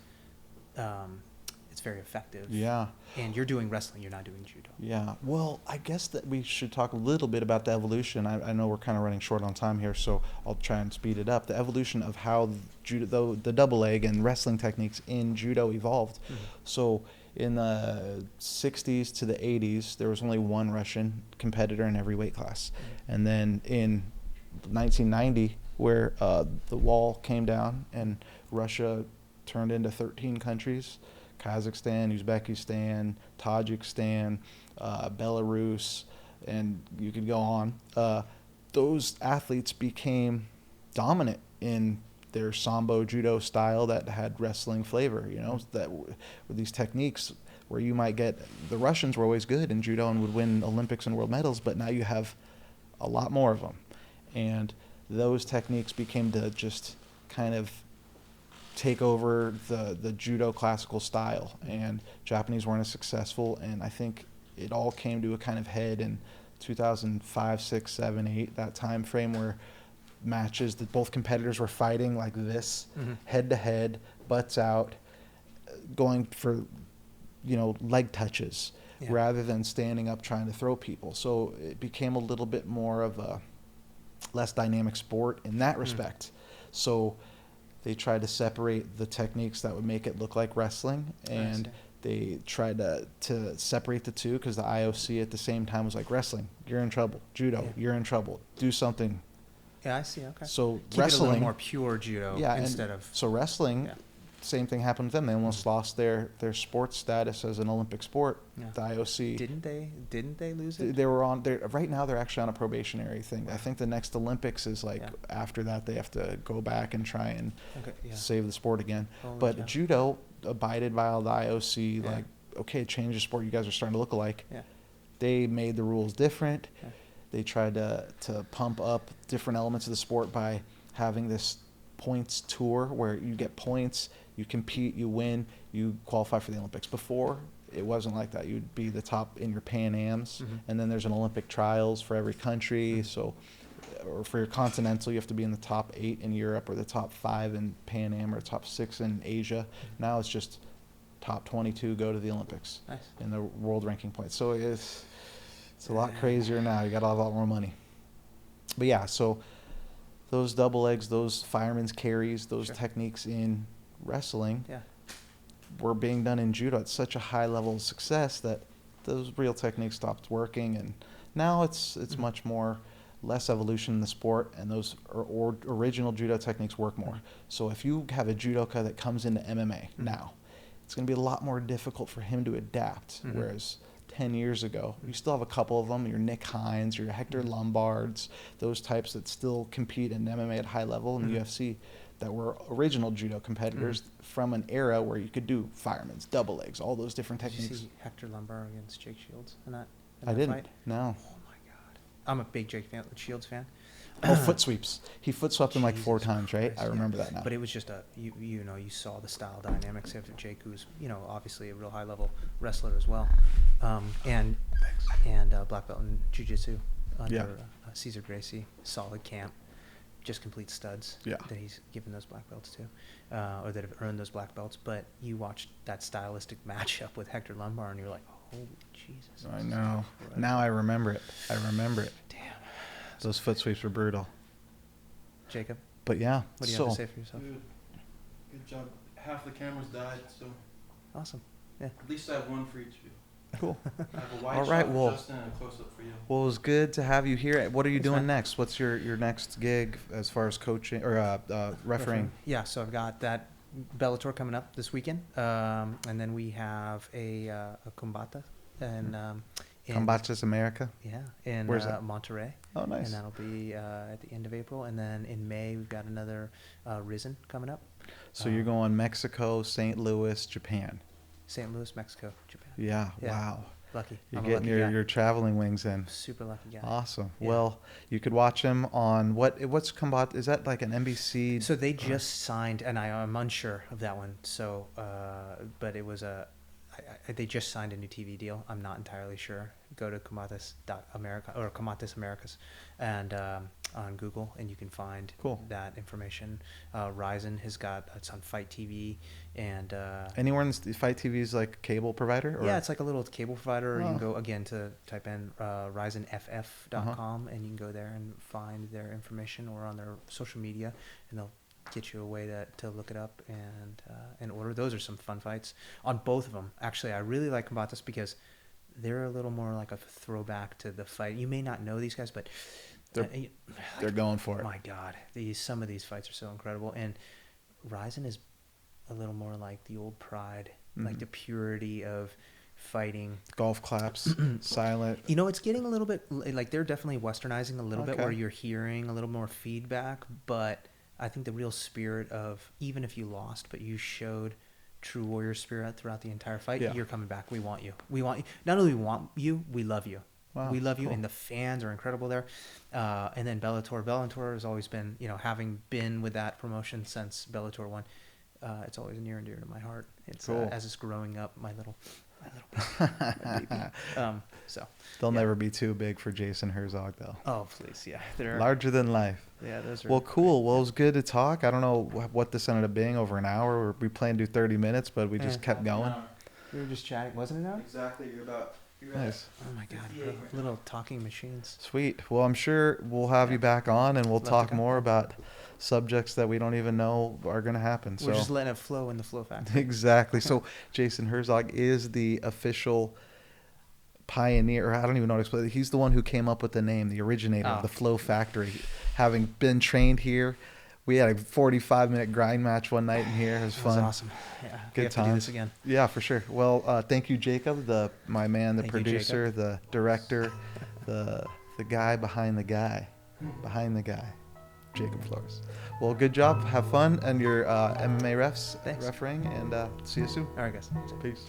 [SPEAKER 2] it's very effective.
[SPEAKER 1] Yeah.
[SPEAKER 2] And you're doing wrestling, you're not doing judo.
[SPEAKER 1] Yeah. Well, I guess that we should talk a little bit about the evolution. I know we're kind of running short on time here, so I'll try and speed it up. The evolution of how judo, the double leg and wrestling techniques in judo evolved.
[SPEAKER 2] Mhm.
[SPEAKER 1] So in the 60s to the 80s, there was only one Russian competitor in every weight class. And then in 1990, where the wall came down and Russia turned into 13 countries, Kazakhstan, Uzbekistan, Tajikistan, Belarus, and you could go on. Those athletes became dominant in their sambo judo style that had wrestling flavor, that with these techniques where you might get, the Russians were always good in judo and would win Olympics and world medals, but now you have a lot more of them. And those techniques became to just kind of take over the judo classical style, and Japanese weren't as successful, and I think it all came to a kind of head in 2005, 6, 7, 8, that time frame where matches that both competitors were fighting like this, head to head, butts out, going for leg touches rather than standing up trying to throw people. So it became a little bit more of a less dynamic sport in that respect. So they tried to separate the techniques that would make it look like wrestling, and they tried to separate the two, because the IOC at the same time was like, wrestling, you're in trouble. Judo, you're in trouble. Do something.
[SPEAKER 2] Yeah, I see. Okay.
[SPEAKER 1] So
[SPEAKER 2] Keep
[SPEAKER 1] wrestling,
[SPEAKER 2] it a little more pure judo instead of.
[SPEAKER 1] So wrestling, same thing happened with them. They almost lost their sports status as an Olympic sport.
[SPEAKER 2] Yeah.
[SPEAKER 1] The IOC.
[SPEAKER 2] Didn't they lose it?
[SPEAKER 1] They were on. Right now they're actually on a probationary thing. I think the next Olympics is after that they have to go back and try and save the sport again.
[SPEAKER 2] Holy
[SPEAKER 1] but
[SPEAKER 2] cow.
[SPEAKER 1] judo abided by all the IOC. Like, okay, change the sport. You guys are starting to look alike.
[SPEAKER 2] Yeah.
[SPEAKER 1] They made the rules different.
[SPEAKER 2] Yeah.
[SPEAKER 1] They tried to pump up different elements of the sport by having this points tour where you get points, you compete, you win, you qualify for the Olympics. Before, it wasn't like that. You'd be the top in your Pan Ams,
[SPEAKER 2] Mhm.
[SPEAKER 1] and then there's an Olympic trials for every country. So, or for your continental, you have to be in the top 8 in Europe, or the top 5 in Pan Am, or top 6 in Asia. Now it's just top 22 go to the Olympics
[SPEAKER 2] Nice.
[SPEAKER 1] in the world ranking points. So it's a lot crazier now. You got a lot more money. But yeah, so those double legs, those fireman's carries, those
[SPEAKER 2] Sure.
[SPEAKER 1] techniques in wrestling
[SPEAKER 2] Yeah.
[SPEAKER 1] were being done in judo at such a high level of success that those real techniques stopped working, and now it's
[SPEAKER 2] Mhm.
[SPEAKER 1] much more less evolution in the sport, and those or original judo techniques work more.
[SPEAKER 2] Mhm.
[SPEAKER 1] So if you have a judoka that comes into MMA
[SPEAKER 2] Mhm.
[SPEAKER 1] now, it's going to be a lot more difficult for him to adapt.
[SPEAKER 2] Mhm.
[SPEAKER 1] Whereas 10 years ago, you still have a couple of them, your Nick Hines, your Hector
[SPEAKER 2] Mhm.
[SPEAKER 1] Lombards, those types that still compete in MMA at high level in the
[SPEAKER 2] Mhm.
[SPEAKER 1] UFC, that were original judo competitors from an era where you could do firemen's, double legs, all those different
[SPEAKER 2] Did you
[SPEAKER 1] techniques.
[SPEAKER 2] see Hector Lombard against Jake Shields in that?
[SPEAKER 1] I
[SPEAKER 2] that
[SPEAKER 1] didn't.
[SPEAKER 2] Fight?
[SPEAKER 1] No.
[SPEAKER 2] Oh my god! I'm a big Jake Shields fan.
[SPEAKER 1] Oh, foot sweeps. He foot swept him like 4
[SPEAKER 2] Jesus
[SPEAKER 1] times, right?
[SPEAKER 2] Christ,
[SPEAKER 1] I
[SPEAKER 2] yeah.
[SPEAKER 1] remember that now.
[SPEAKER 2] But it was just you saw the style dynamics of Jake, who's obviously a real high level wrestler as well, and black belt in jiu-jitsu under
[SPEAKER 1] Yeah.
[SPEAKER 2] Cesar Gracie, solid camp, just complete studs
[SPEAKER 1] Yeah.
[SPEAKER 2] that he's given those black belts to, or that have earned those black belts. But you watched that stylistic matchup with Hector Lombard, and you're like, holy Jesus!
[SPEAKER 1] I
[SPEAKER 2] this is
[SPEAKER 1] know.
[SPEAKER 2] incredible.
[SPEAKER 1] Now I remember it.
[SPEAKER 2] Damn,
[SPEAKER 1] Those foot sweeps were brutal.
[SPEAKER 2] Jacob,
[SPEAKER 1] But yeah,
[SPEAKER 2] what do you
[SPEAKER 1] so
[SPEAKER 2] have to say for yourself?
[SPEAKER 3] Dude, good job. Half the cameras died, so
[SPEAKER 2] Awesome. Yeah.
[SPEAKER 3] at least I have one for each of you.
[SPEAKER 1] cool.
[SPEAKER 3] I have a wide
[SPEAKER 1] All
[SPEAKER 3] shot
[SPEAKER 1] right,
[SPEAKER 3] for
[SPEAKER 1] well-
[SPEAKER 3] Justin and a close-up for you.
[SPEAKER 1] Well, it was good to have you here. What are you
[SPEAKER 2] Thanks,
[SPEAKER 1] doing
[SPEAKER 2] man.
[SPEAKER 1] next? What's your next gig as far as coaching or refereeing?
[SPEAKER 2] Yeah, so I've got that Bellator coming up this weekend, and then we have a Combata and in,
[SPEAKER 1] Combates America.
[SPEAKER 2] yeah, in
[SPEAKER 1] Where's that?
[SPEAKER 2] Monterey,
[SPEAKER 1] Oh, nice.
[SPEAKER 2] and that'll be at the end of April, and then in May we've got another Risen coming up,
[SPEAKER 1] So you're going Mexico, St. Louis, Japan.
[SPEAKER 2] St. Louis, Mexico, Japan.
[SPEAKER 1] Yeah.
[SPEAKER 2] Yeah.
[SPEAKER 1] Wow.
[SPEAKER 2] Lucky.
[SPEAKER 1] You're
[SPEAKER 2] I'm a
[SPEAKER 1] getting
[SPEAKER 2] lucky guy.
[SPEAKER 1] your traveling wings in.
[SPEAKER 2] Super lucky guy.
[SPEAKER 1] Awesome.
[SPEAKER 2] Yeah.
[SPEAKER 1] Well, you could watch him on what's Combat? Is that like an NBC?
[SPEAKER 2] So they just signed, and I'm unsure of that one. So, but it was they just signed a new TV deal. I'm not entirely sure. Go to Combates.America or Combates Americas, and on Google, and you can find
[SPEAKER 1] Cool.
[SPEAKER 2] that information. Ryzen has got it's on Fight TV, and
[SPEAKER 1] Anywhere in the Fight TV's like cable provider? Or?
[SPEAKER 2] yeah, it's like a little cable provider. You
[SPEAKER 1] Oh.
[SPEAKER 2] can go again to type in RyzenFF.com, and you can go there and find their information, or on their social media, and they'll get you a way to look it up and order. Those are some fun fights on both of them. Actually, I really like Combates because they're a little more like a throwback to the fight. You may not know these guys, but
[SPEAKER 1] They're going for it.
[SPEAKER 2] my God, some of these fights are so incredible. And Ryzen is a little more like the old pride, like
[SPEAKER 1] Mhm.
[SPEAKER 2] the purity of fighting.
[SPEAKER 1] Golf claps, silent.
[SPEAKER 2] It's getting a little bit like they're definitely westernizing a little bit,
[SPEAKER 1] Okay.
[SPEAKER 2] where you're hearing a little more feedback. But I think the real spirit of, even if you lost, but you showed true warrior spirit throughout the entire fight,
[SPEAKER 1] Yeah.
[SPEAKER 2] you're coming back. We want you. We want you. Not only we want you, we love you.
[SPEAKER 1] Wow,
[SPEAKER 2] We love you,
[SPEAKER 1] cool.
[SPEAKER 2] and the fans are incredible there. And then Bellator has always been, having been with that promotion since Bellator 1, it's always near and dear to my heart. It's
[SPEAKER 1] Cool.
[SPEAKER 2] as it's growing up, my little baby. So
[SPEAKER 1] They'll
[SPEAKER 2] yeah.
[SPEAKER 1] never be too big for Jason Herzog, though.
[SPEAKER 2] Oh please, yeah, they're
[SPEAKER 1] Larger than life.
[SPEAKER 2] Yeah, those are
[SPEAKER 1] Well, cool. Well, it was good to talk. I don't know what this ended up being, over an hour. We planned to do 30 minutes, but we just
[SPEAKER 2] Yeah.
[SPEAKER 1] kept going.
[SPEAKER 2] We were just chatting, wasn't it? Now?
[SPEAKER 3] Exactly, you're at
[SPEAKER 1] Nice.
[SPEAKER 2] Oh my God,
[SPEAKER 3] 58 right now.
[SPEAKER 2] little talking machines.
[SPEAKER 1] Sweet. Well, I'm sure we'll have you back on, and we'll
[SPEAKER 2] Love to
[SPEAKER 1] talk
[SPEAKER 2] come.
[SPEAKER 1] more about subjects that we don't even know are going to happen.
[SPEAKER 2] We're
[SPEAKER 1] So
[SPEAKER 2] just letting it flow in the flow factor.
[SPEAKER 1] exactly. So Jason Herzog is the official pioneer, or I don't even know how to explain it. He's the one who came up with the name, the originator of
[SPEAKER 2] Oh.
[SPEAKER 1] the Flow Factory. Having been trained here, we had a 45-minute grind match one night in here. It was
[SPEAKER 2] That
[SPEAKER 1] fun.
[SPEAKER 2] was awesome. Yeah, we
[SPEAKER 1] Good
[SPEAKER 2] have to do
[SPEAKER 1] times.
[SPEAKER 2] this again.
[SPEAKER 1] Yeah, for sure. Well, thank you, Jacob, my man, the
[SPEAKER 2] Thank you,
[SPEAKER 1] producer, the director, the guy behind the guy, Jacob Flores. Well, good job. Have fun, and your MMA refs
[SPEAKER 2] Thanks.
[SPEAKER 1] refereeing, and see you soon.
[SPEAKER 2] All right, guys.
[SPEAKER 1] Peace.